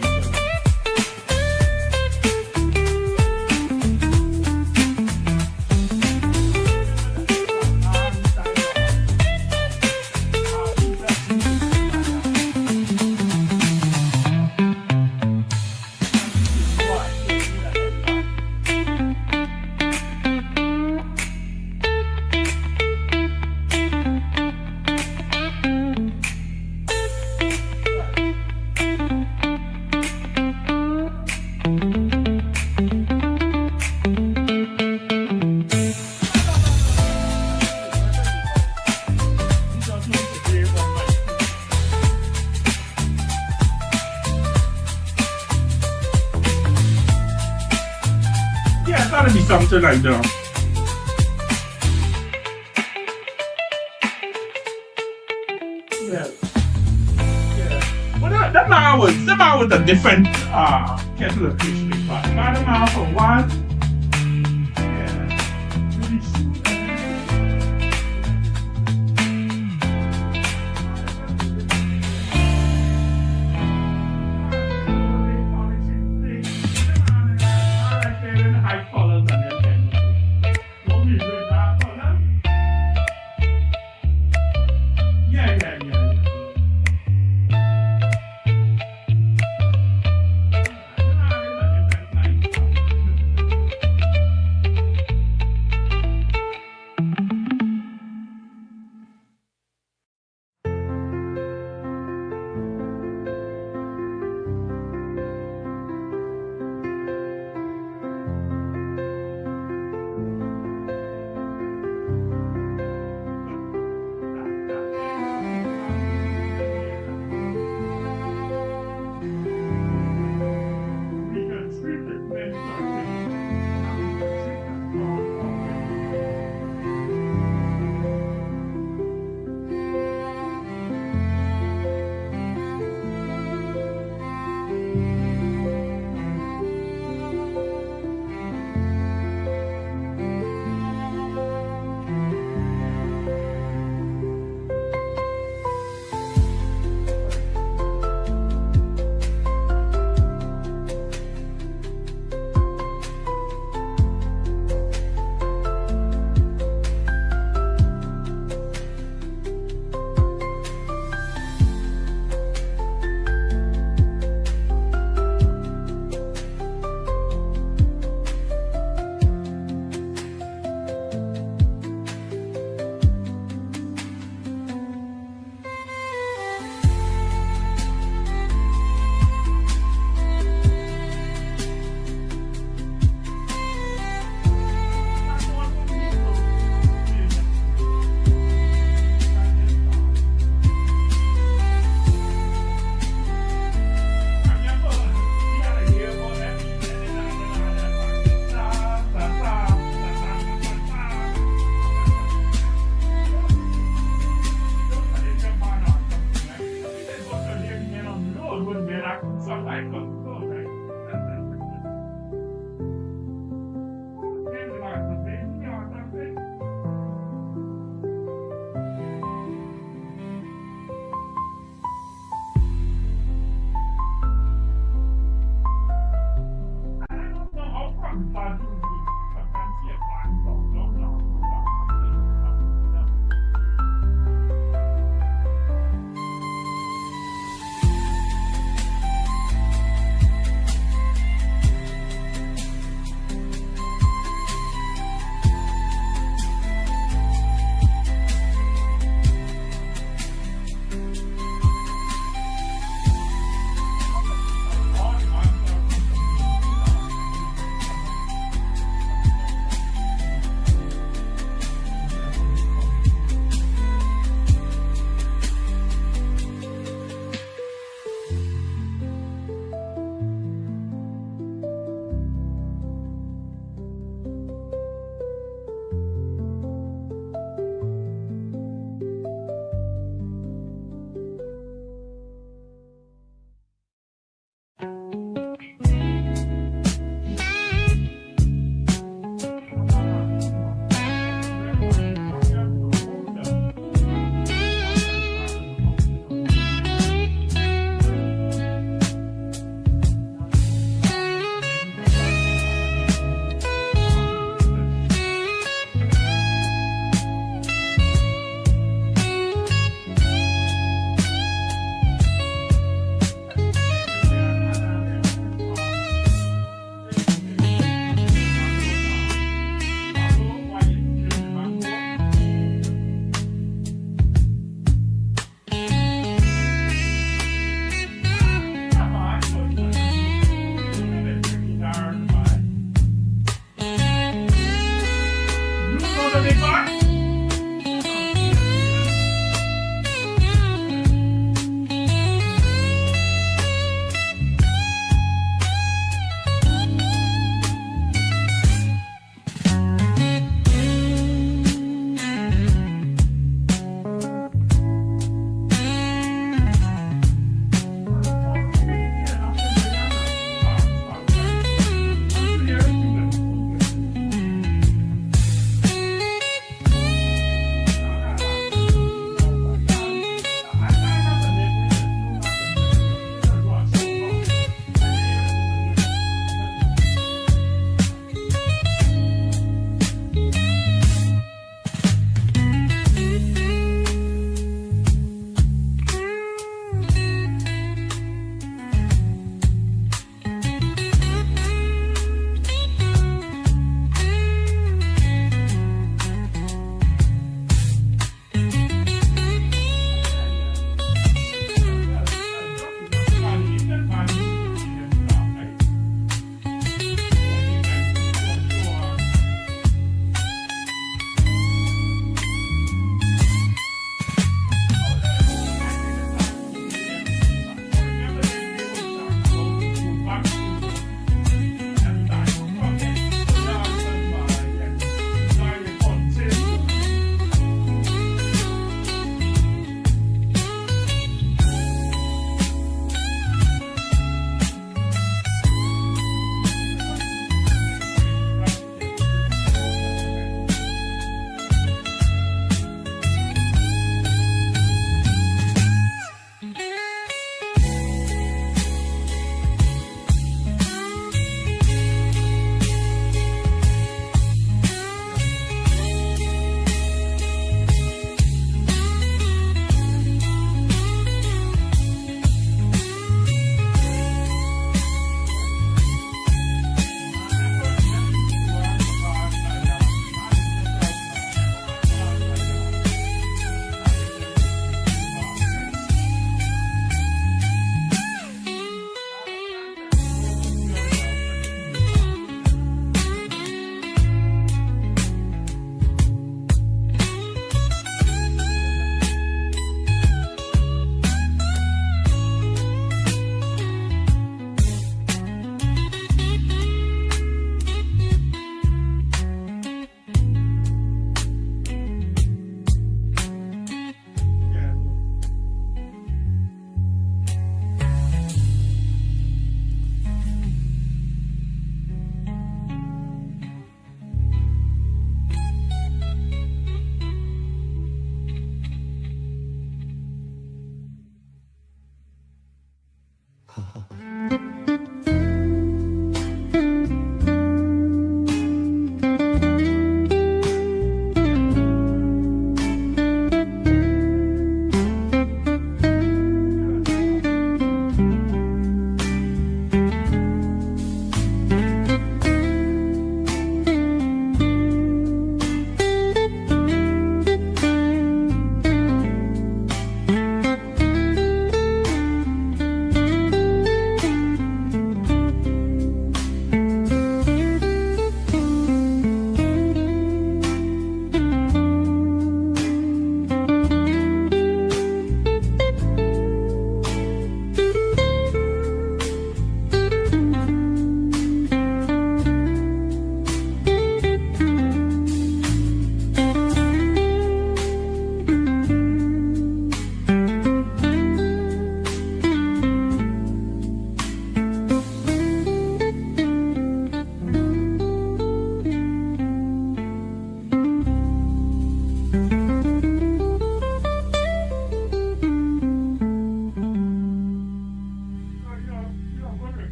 Yeah, that'll be something like that. Yeah. Well, that man was a different kettle of fish big pot. That man for one. Yeah. Really shoot.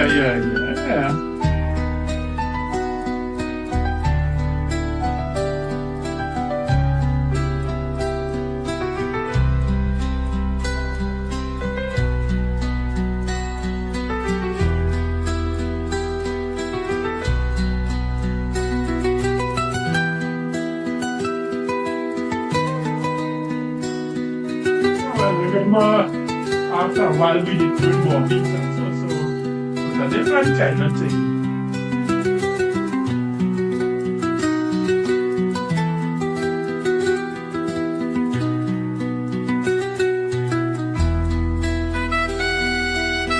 Yeah. Well, remember, after a while we did good walking and so it's a different kind of thing.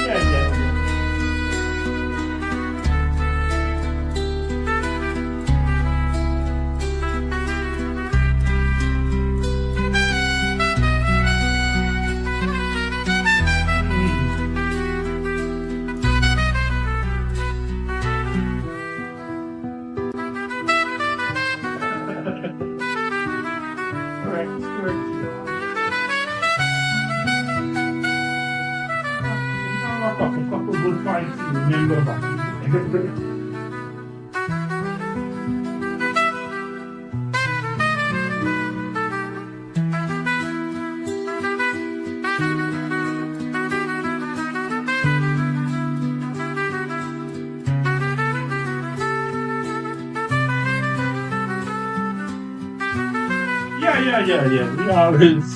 Yeah. Correct. A couple good points to remember back. Yeah. We always.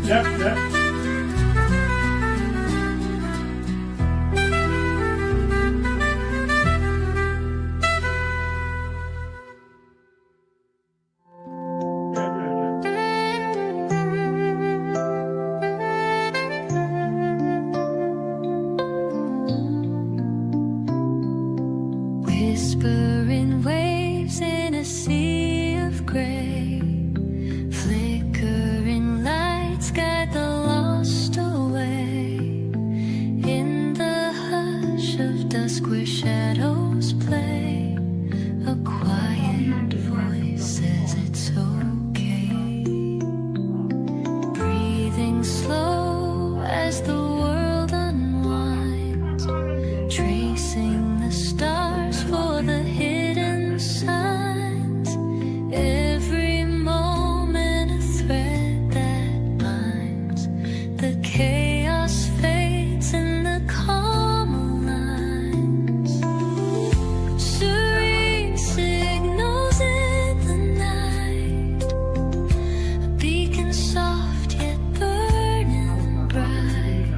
Yep. Whispering waves in a sea of gray, flickering lights guide the lost away. In the hush of dusk where shadows play, a quiet voice says it's okay. Breathing slow as the world unwinds, tracing the stars for the hidden signs. Every moment a thread that binds. The chaos fades in the calm lines. Serene signals in the night, a beacon soft yet burning bright,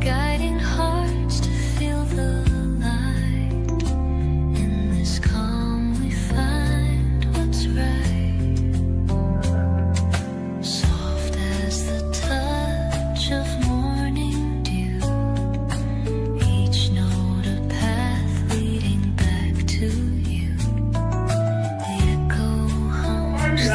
guiding hearts to feel the light. In this calm we find what's right, soft as the touch of morning dew, each note a path leading back to you. The echo hums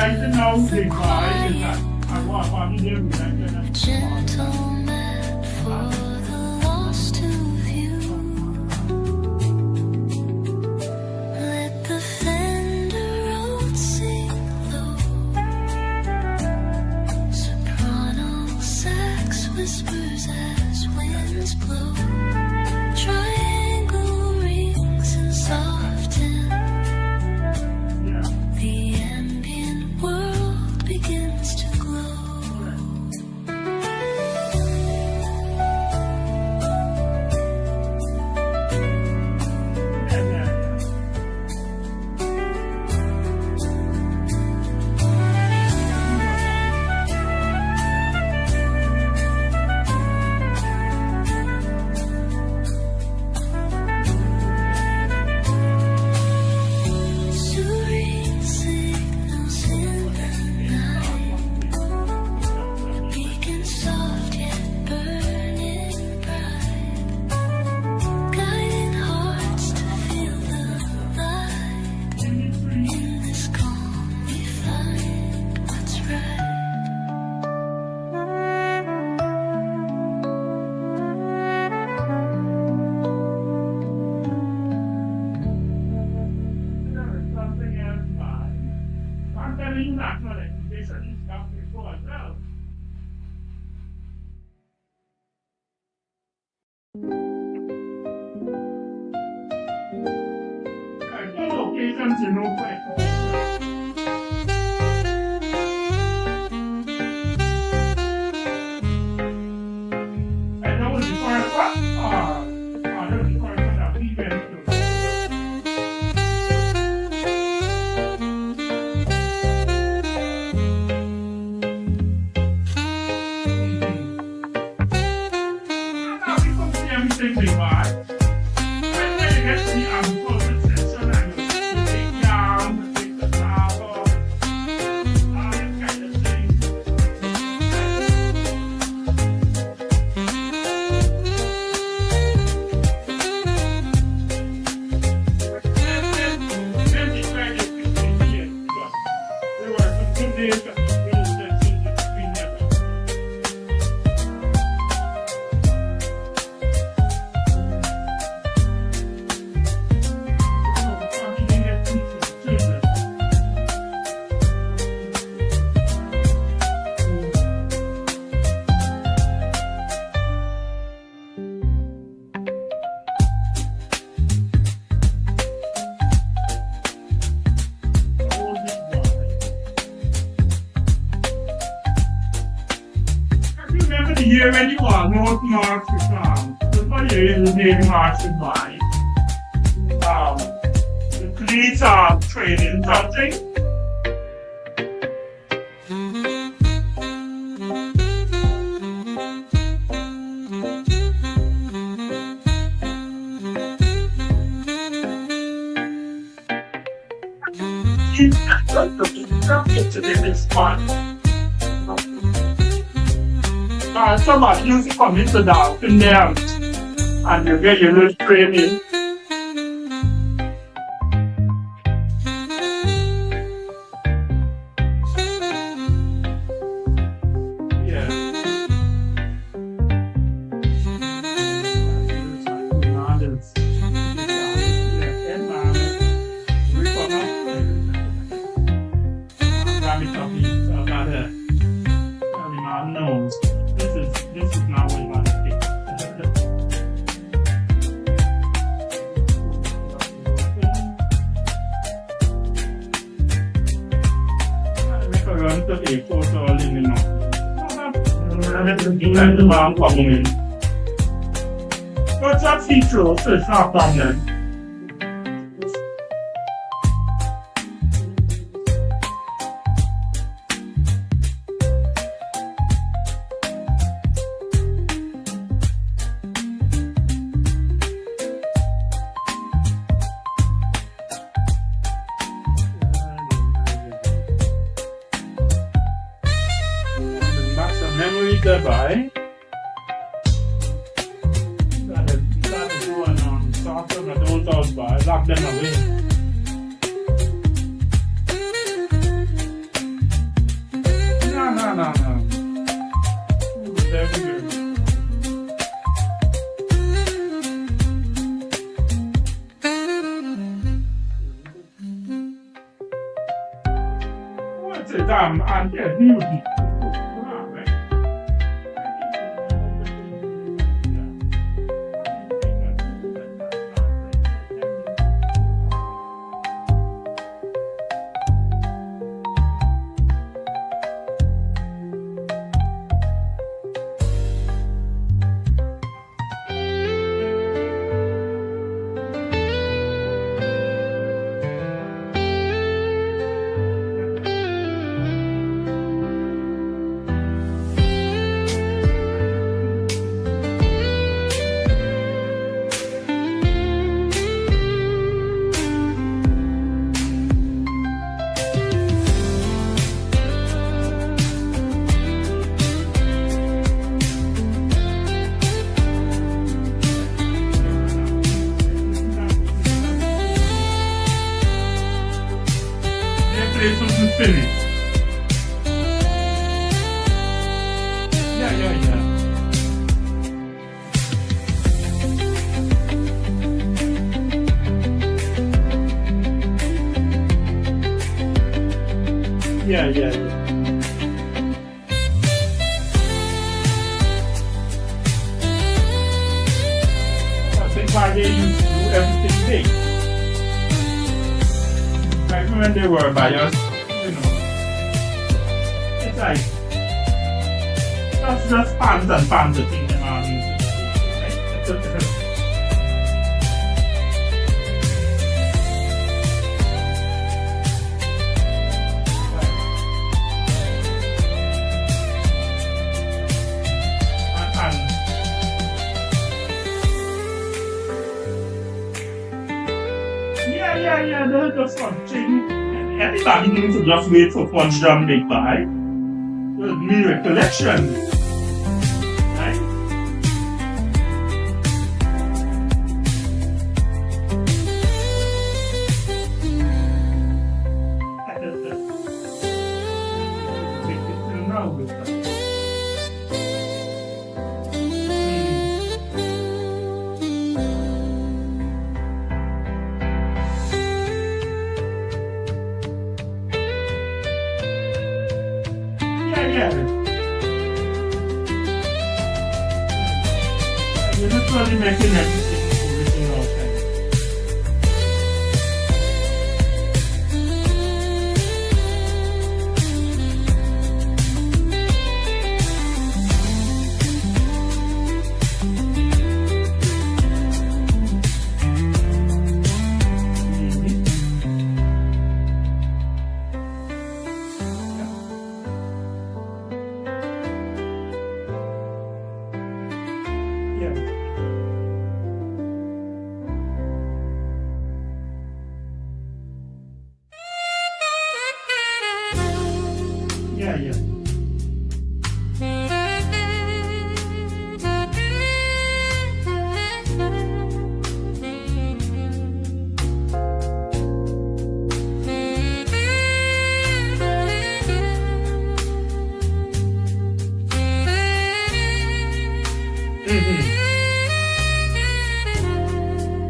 the quiet, a gentle map for the lost to view. Let the fender road sing low, soprano sax whispers as winds blow. Triangle rings and soften, the ambient world begins to glow. international education is coming before as well. Locations in Oakland. And that was the first one. That was the first one that we went to. Now we come to everything we buy. When they get to the agriculture section and you take yam, take the flour, all that kind of thing. Then the credit between here, because there were some good days that we were between them. Remember the year when you are North March to come? What year is the name March to buy? The police are trading something. Somebody used to come into the house in there and you get your little training. Yeah. This is not what you want to think. Make a run to the photo all in the north. Let the man come in. But that's feature, so it's not a problem. Memory thereby. Gotta do and sort them and those out by, lock them away. No. Very good. What's it? I'm new. Place wasn't finished. Yeah. Yeah. I think why they used to do everything big. Like when they were by us, it's like that's just fans and fans that think them are music, right? Yeah, they're just watching. Anybody needs to just wait for one drum big by. There'll be recollection. Right? You're literally making everything original thing. Yeah.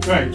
Right.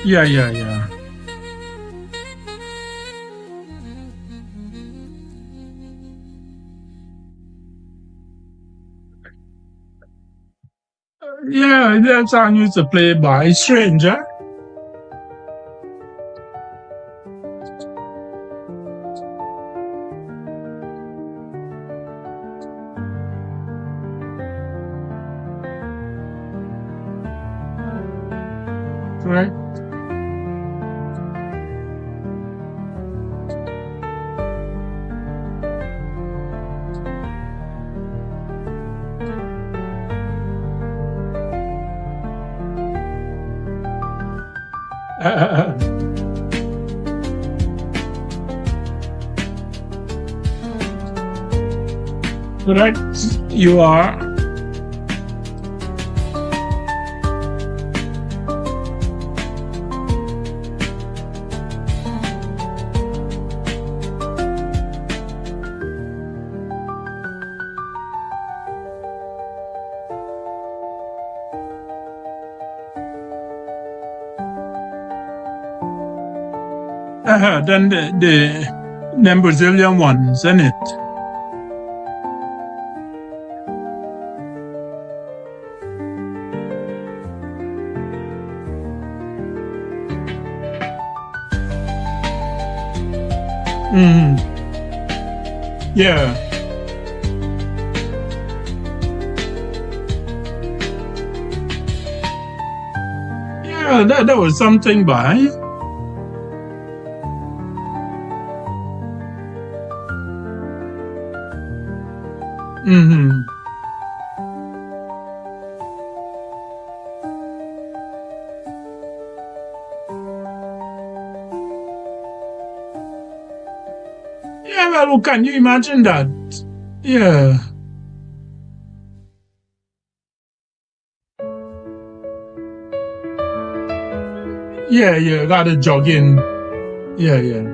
Yeah. Yeah. Yeah, that song used to play by Stranger. Right? Correct, you are. Then them Brazilian ones, isn't it? Yeah. Yeah, that was something by. Yeah, well, can you imagine that? Yeah. Yeah, gotta jog in. Yeah.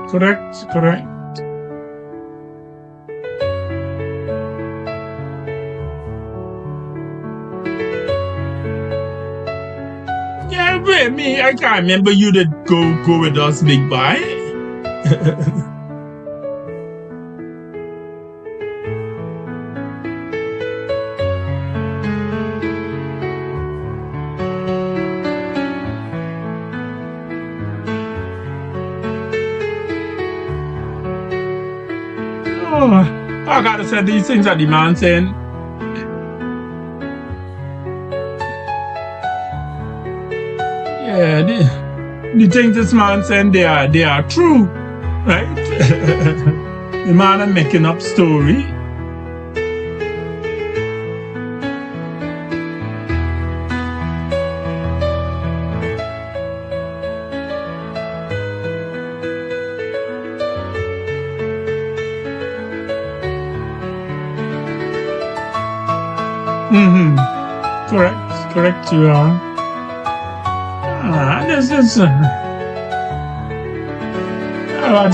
Correct. Yeah, wait, me, I can't remember you did go with us, big boy. I gotta say these things are Dymention. Yeah, the things this man saying they are true, right? The man are making up story. Correct, you are. This is I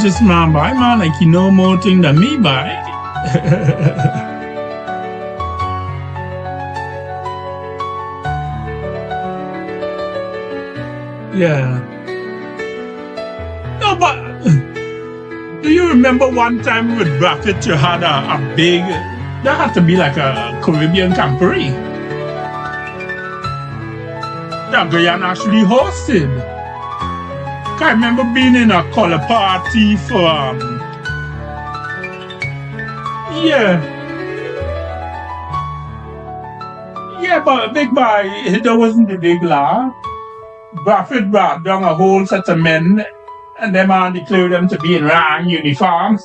just man like you know more thing than me by. Yeah. No, but do you remember one time with Buffett you had a big, that had to be like a Caribbean camporee that Guyana actually hosted. I remember being in a color party for but big boy, that wasn't the big law. Buffett brought down a whole set of men and them man declared them to be in rang uniforms.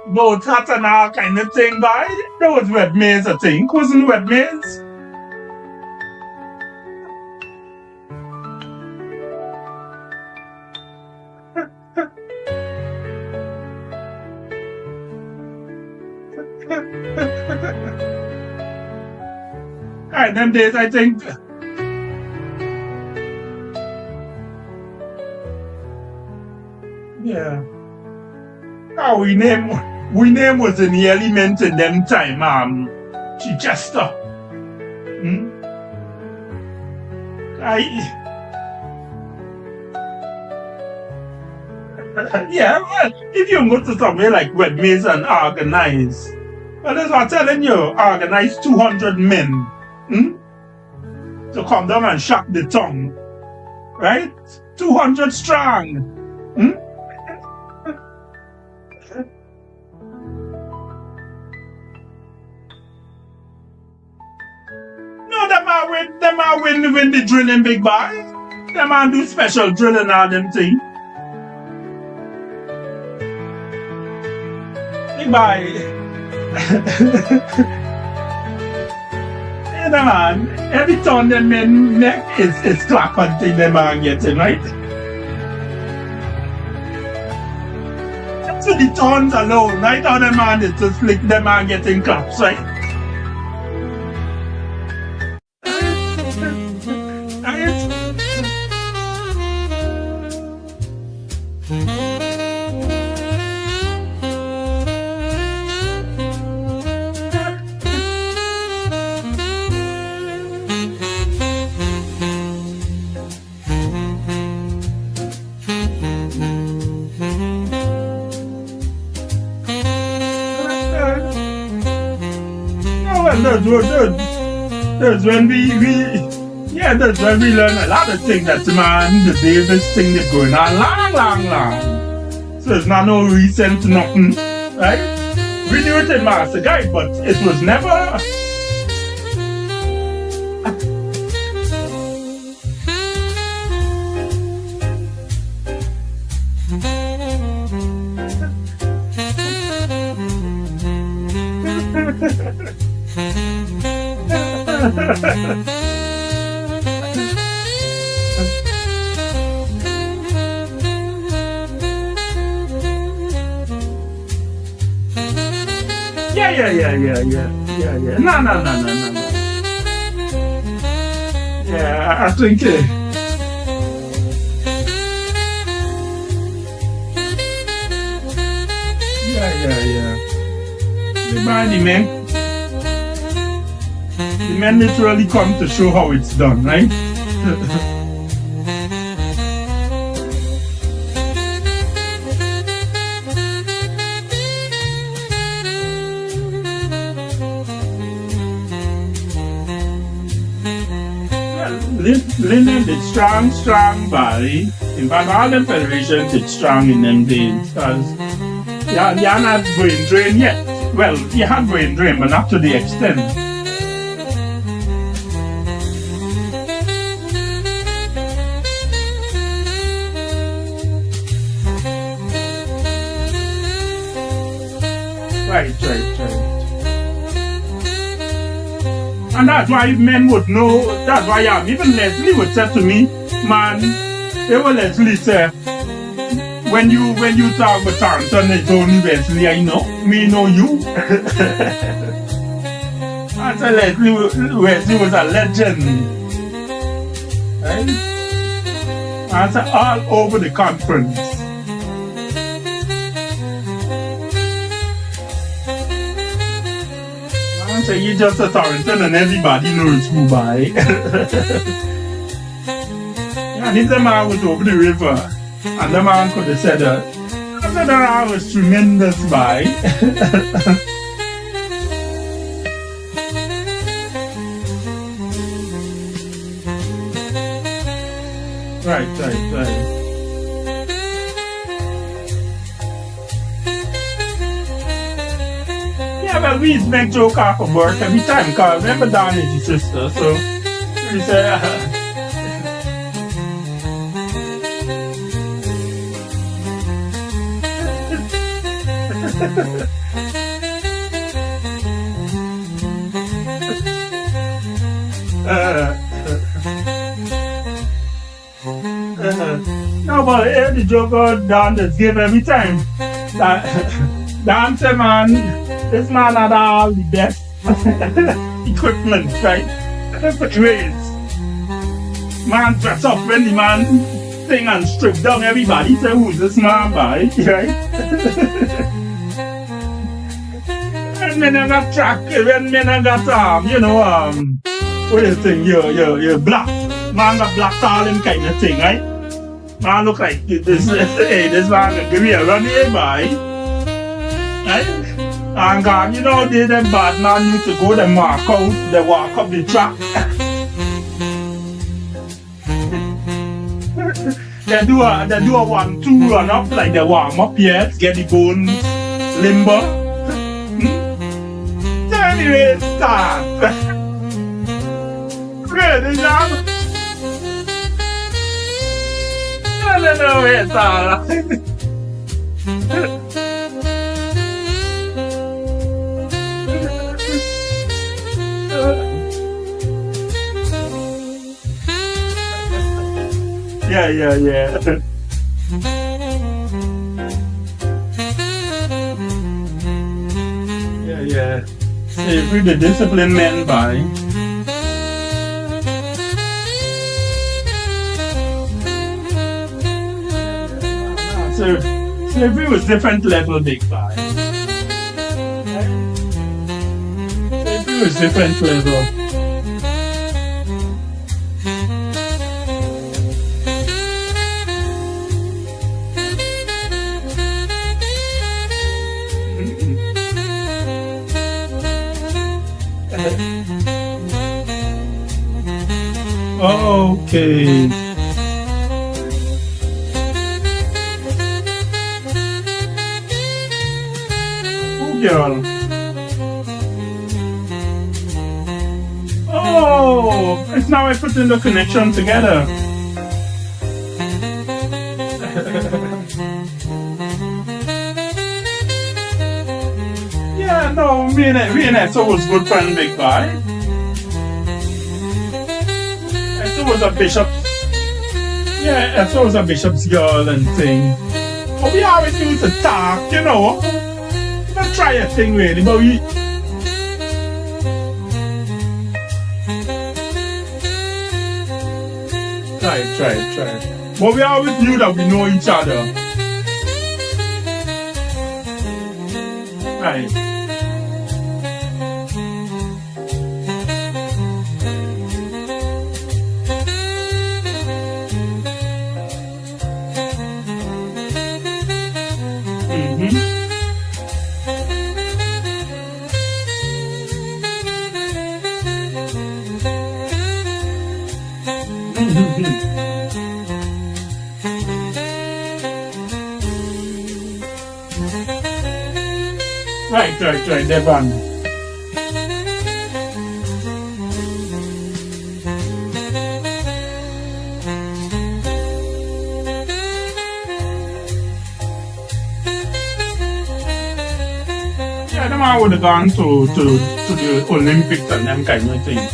Both hats and all kind of thing, boy. That was Red Maze, I think. Wasn't Red Maze? Alright, them days, I think. Yeah. Oh, we name was in the element in them time, Chichester. Yeah, well, if you go to somewhere like Webmaze and organize, well, that's what I'm telling you, organize 200 men to come down and shock the tongue, right? 200 strong. No, them are win the drilling, big boy. Them are do special drilling all them thing. Big boy. Yeah, man. Every time them men neck is clap and thing them are getting, right? So the tones alone, right? How them man is just like them are getting claps, right? That's when that's when we learn a lot of things. That's man, the Davis thing that's going on long. So it's not no recent nothing, right? We knew it in Master Guide, but it was never. Yeah. No. Yeah, I think Yeah. The men literally come to show how it's done, right? Linen did strong body. In fact, all the federations did strong in them days because you're not brain drain yet. Well, you had brain drain, but not to the extent. Right. And that's why men would know, that's why even Leslie would say to me, man, they will Leslie say, when you talk about Thompson, it's only Leslie I know, me know you. I said Leslie was a legend. Right? I said all over the conference. So you just a Torrington and everybody knows who by. And if the man was over the river and the man could have said that, I said that was tremendous by. Right. Well, we used to make joke off of work every time because remember Don is your sister, so we say no, but the joke Don just give every time. Don say, man, this man had all the best equipment, right? Different ways. Man dress up when the man sing and strip down everybody. Say, who's this man by? Right? When men have got track, when men have got what do you think? You're black. Man got black all them kind of thing, right? Man look like this. Hey, this man gonna give me a run here, boy. Right? And God, you know, them bad man need to go, they mark out, they walk up the track. They do a 1-2 run up, like they warm up here, get the bones limber. So anyway, start. Ready, John? No, it's all. Yeah. Yeah. Every the disciplined man by. So slavery was different level, big guy. Slavery was different level. Okay. Girl. Oh, it's now I put in the connection together. Yeah, no, me and Esso was good friend, big guy. Esso was a bishop. Yeah, Esso was a bishop's girl and thing. But we always used to talk, you know. Not try a thing really, but we try. But we always knew that we know each other. Right. Right, Devon. Yeah, the man would have gone to the Olympics and them kind of things.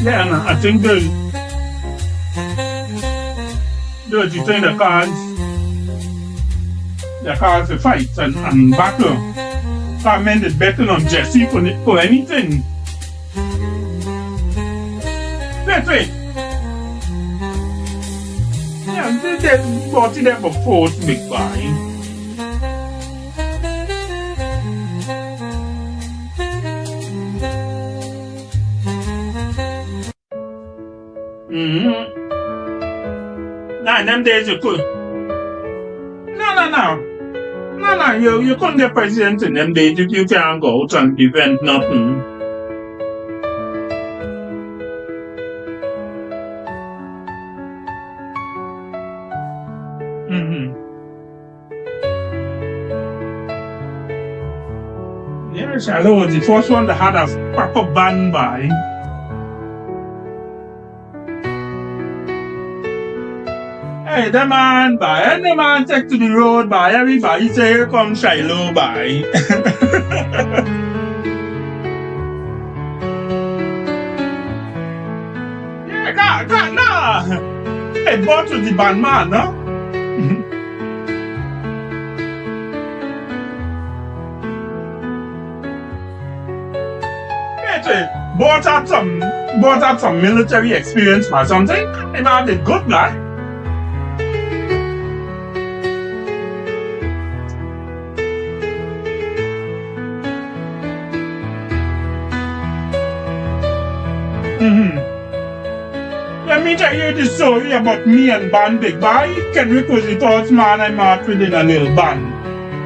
Yeah, and I think the cards the fights and battle. I meant it betting on Jesse for anything. Wait. Yeah, they bought it there for fourth big buy. Nah, them days you could. No, you couldn't get president in them days if you can't go out and prevent nothing. Yes, I was the first one that had a proper band by. Hey, the man by, and the man take to the road by, everybody say, here comes Shiloh by. Yeah, God, nah. Hey, bought to the band man, no? Bought out some military experience or something. The man did good, man. me tell you the story about me and Band Big Boy. Can we call the first man I met within a little band?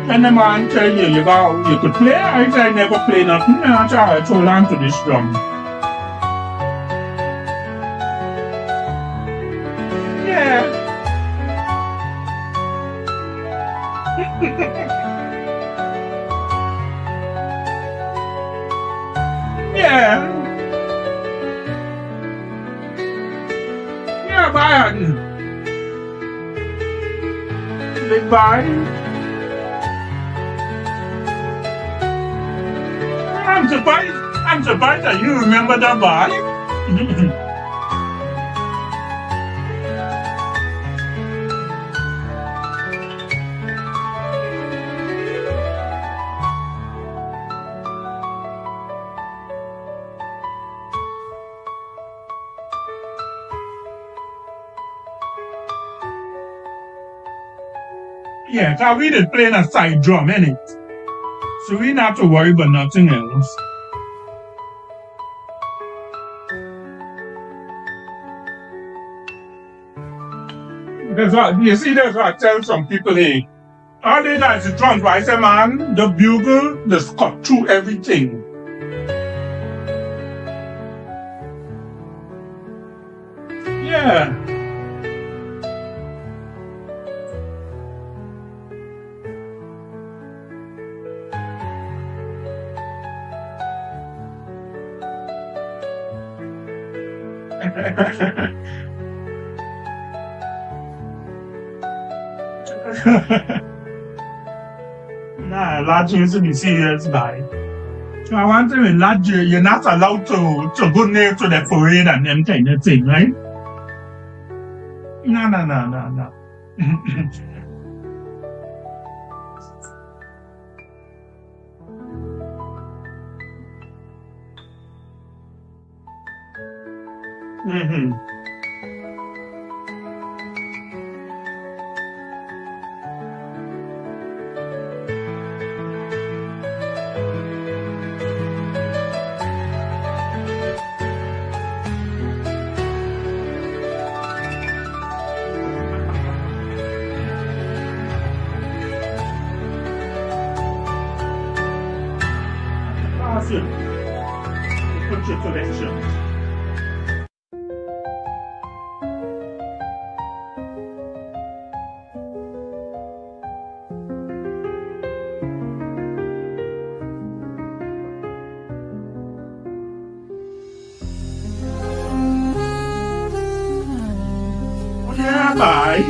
And the man tell you, you could play? I said, I never play nothing. And I tried to hold on to this drum. Yeah. Yeah. Yeah, Brian. Big Brian. I'm surprised that you remember that boy. Yeah, cause we did playing a side drum, innit? So we not have to worry about nothing else. That's what you see. That's what I tell some people. Hey, all they got is the drums. But I say, man, the bugle just cut through everything. Yeah. Nah, lad, you should be serious, guy. So I want to say, lad, you're not allowed to go near to the parade and them kind of thing, right? No. Mm-hmm. Awesome. Put your collections. Yeah, bye.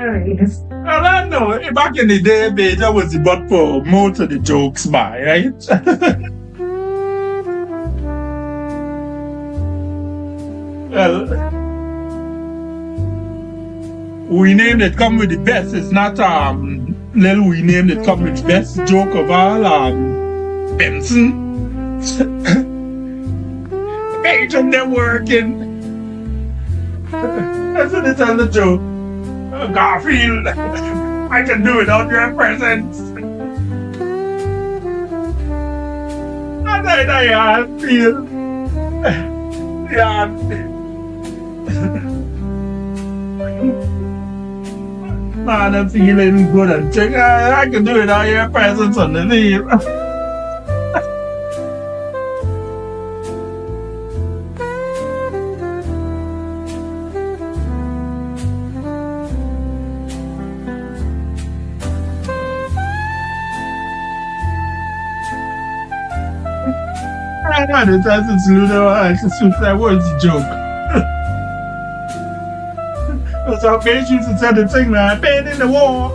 I don't know. Back in the day, Beja was the butt for most of the jokes, right? Well, we name that come with the best. It's not little we name that come with best joke of all. Benson. Agent, they're working. That's what they tell the joke. Garfield, I can do without your presence. And I feel, yeah. Man, I'm feeling good and check. I can do it without your presence on the leave. I don't know, it's Ludo. I just that was a joke. So Bitch used to tell the thing, man, been in the war.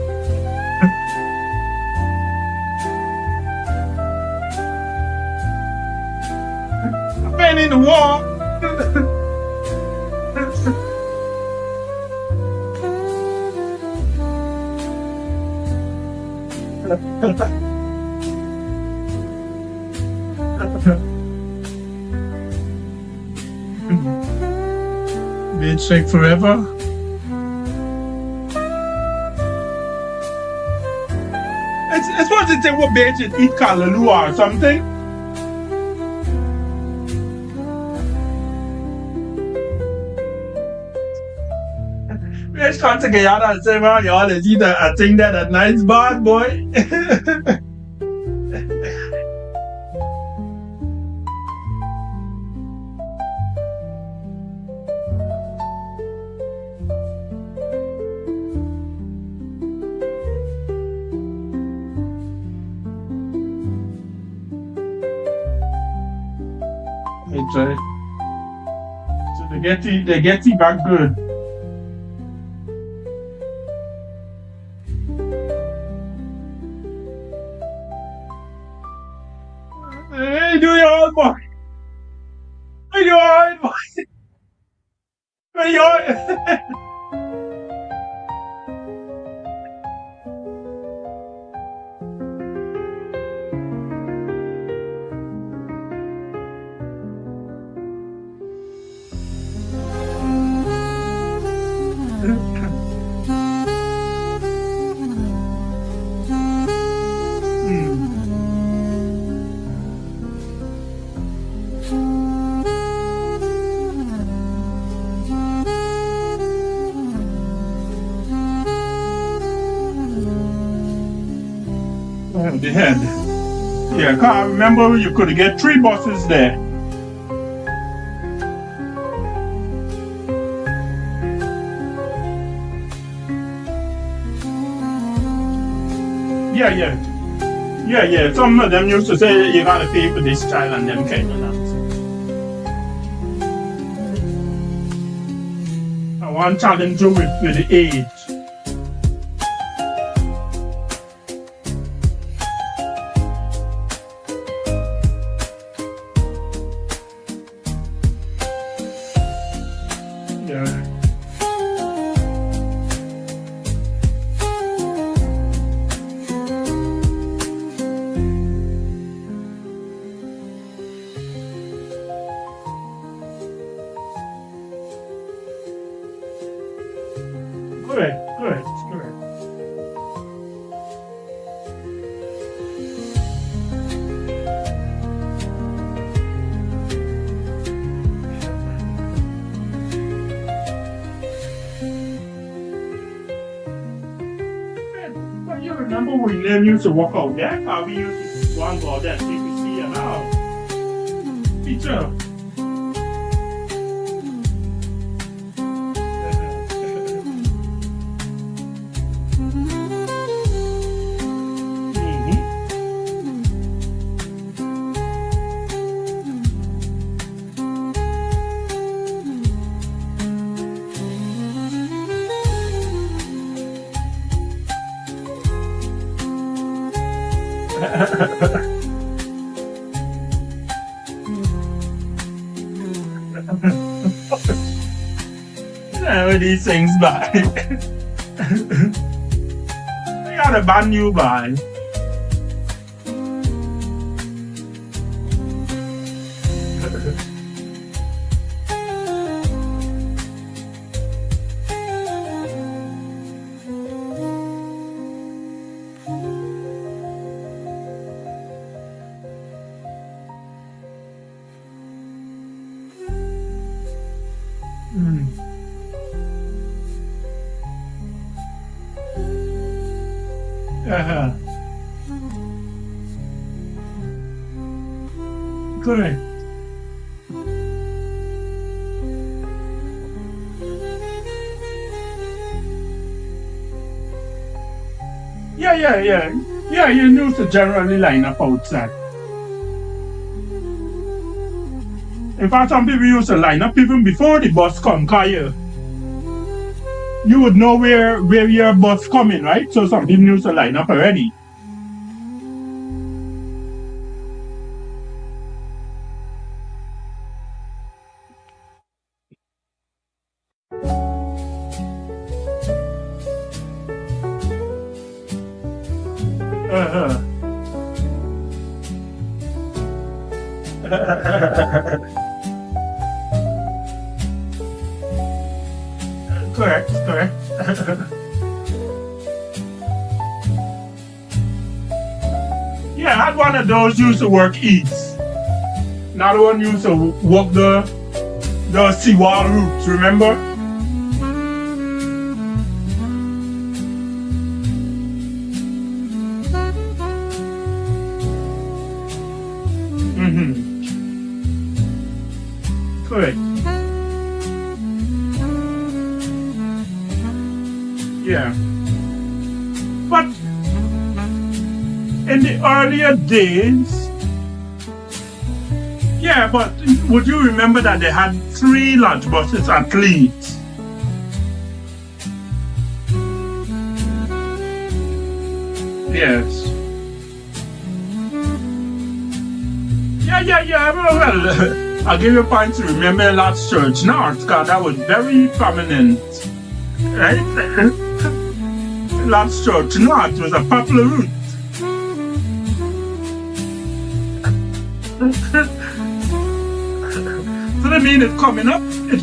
Been in the war. Bitch like forever. It's supposed to say what bitch it eat callaloo or something. Bitch can't take a yard and say, man, y'all is eat a thing that a nice bad boy. So they get you back good. Hey, do your old boy. Hey, do your old boy. Hey, your the head. Yeah, I can't remember you could get 3 buses there. Yeah. Some of them used to say you gotta pay for this child and them kind of things. I want to challenge you with the age. Good. But you remember when we used to walk out there? How we used to go and go there, CPC and now. Teacher. Where these things by? They got a brand new by. Correct. Yeah, you used to generally line up outside. In fact, some people used to line up even before the bus come, cause you would know where your bus coming, right? So some people used to line up already. Correct. Yeah, I had one of those used to work east. Another one used to walk the seawall routes, remember? Correct. Yeah. But in the earlier days, yeah, but would you remember that they had 3 lunch buses at least? Yes. Yeah, well, I'll give you a point to remember Lord's Church North, because that was very prominent, right? Lord's Church North was a popular route. So that means it's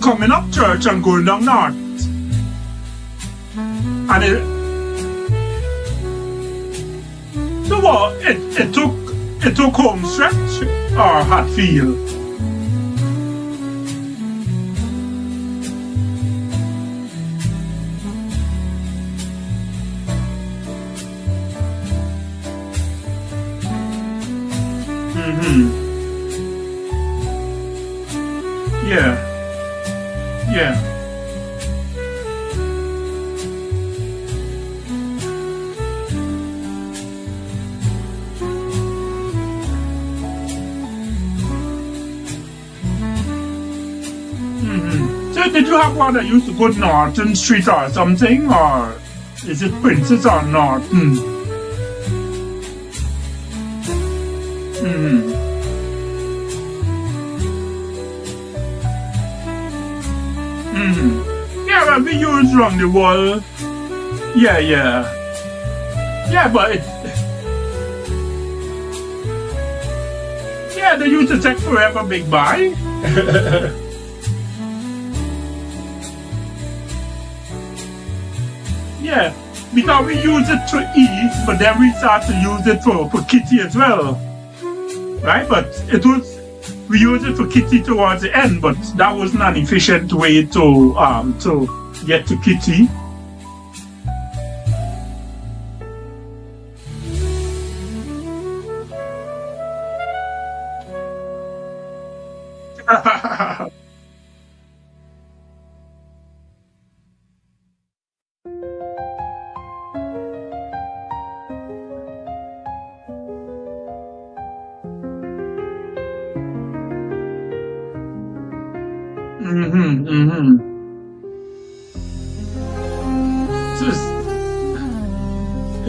coming up church and going down north. And so what? It took home stretch or Hatfield? Yeah. So did you have one that used to go Norton Street or something, or is it Princess or Norton? Yeah, well, we use around the wall. Yeah, but they used to take forever big buy. Yeah, because we use it to eat, but then we start to use it for kitty as well. Right? But we use it for kitty towards the end, but that wasn't an efficient way to get to kitty.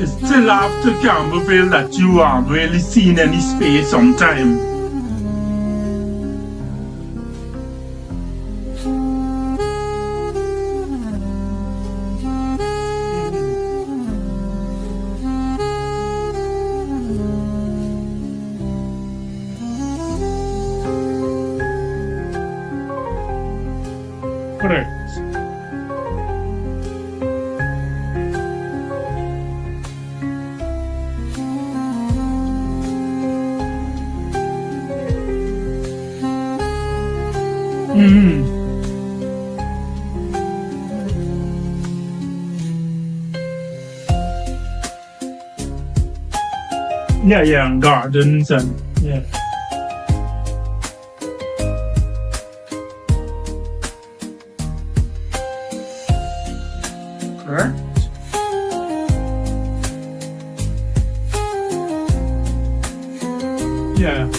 It's still after Campbellville that you aren't really seen any space sometime. Correct. Yeah, and gardens and yeah. Correct. Yeah.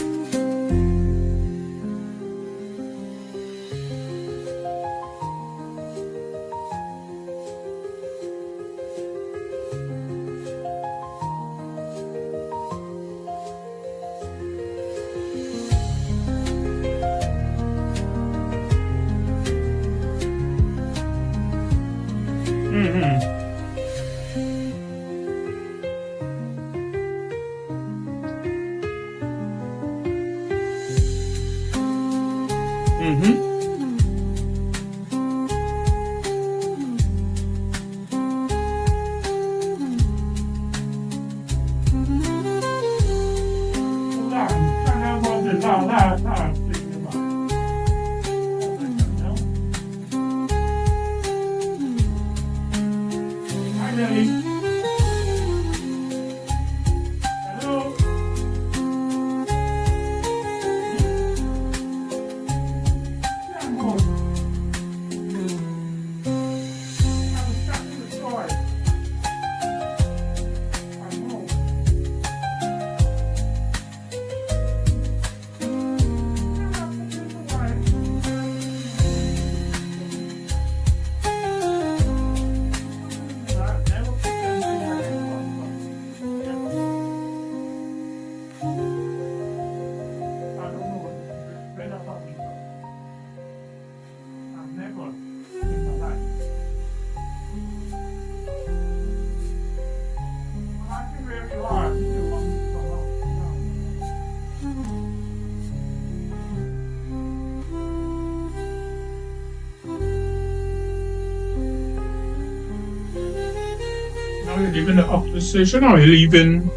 Are you leaving the Oxford station or are you leaving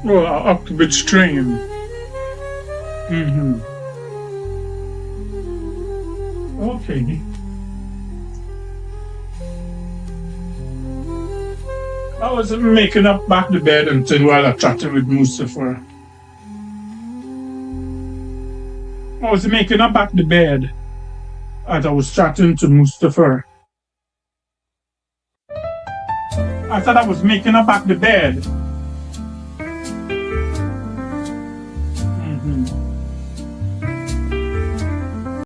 Oxford train? Okay. I was making up back the bed and thing while I chatted with Mustafa. I was making up back the bed as I was chatting to Mustafa. I thought I was making up back the bed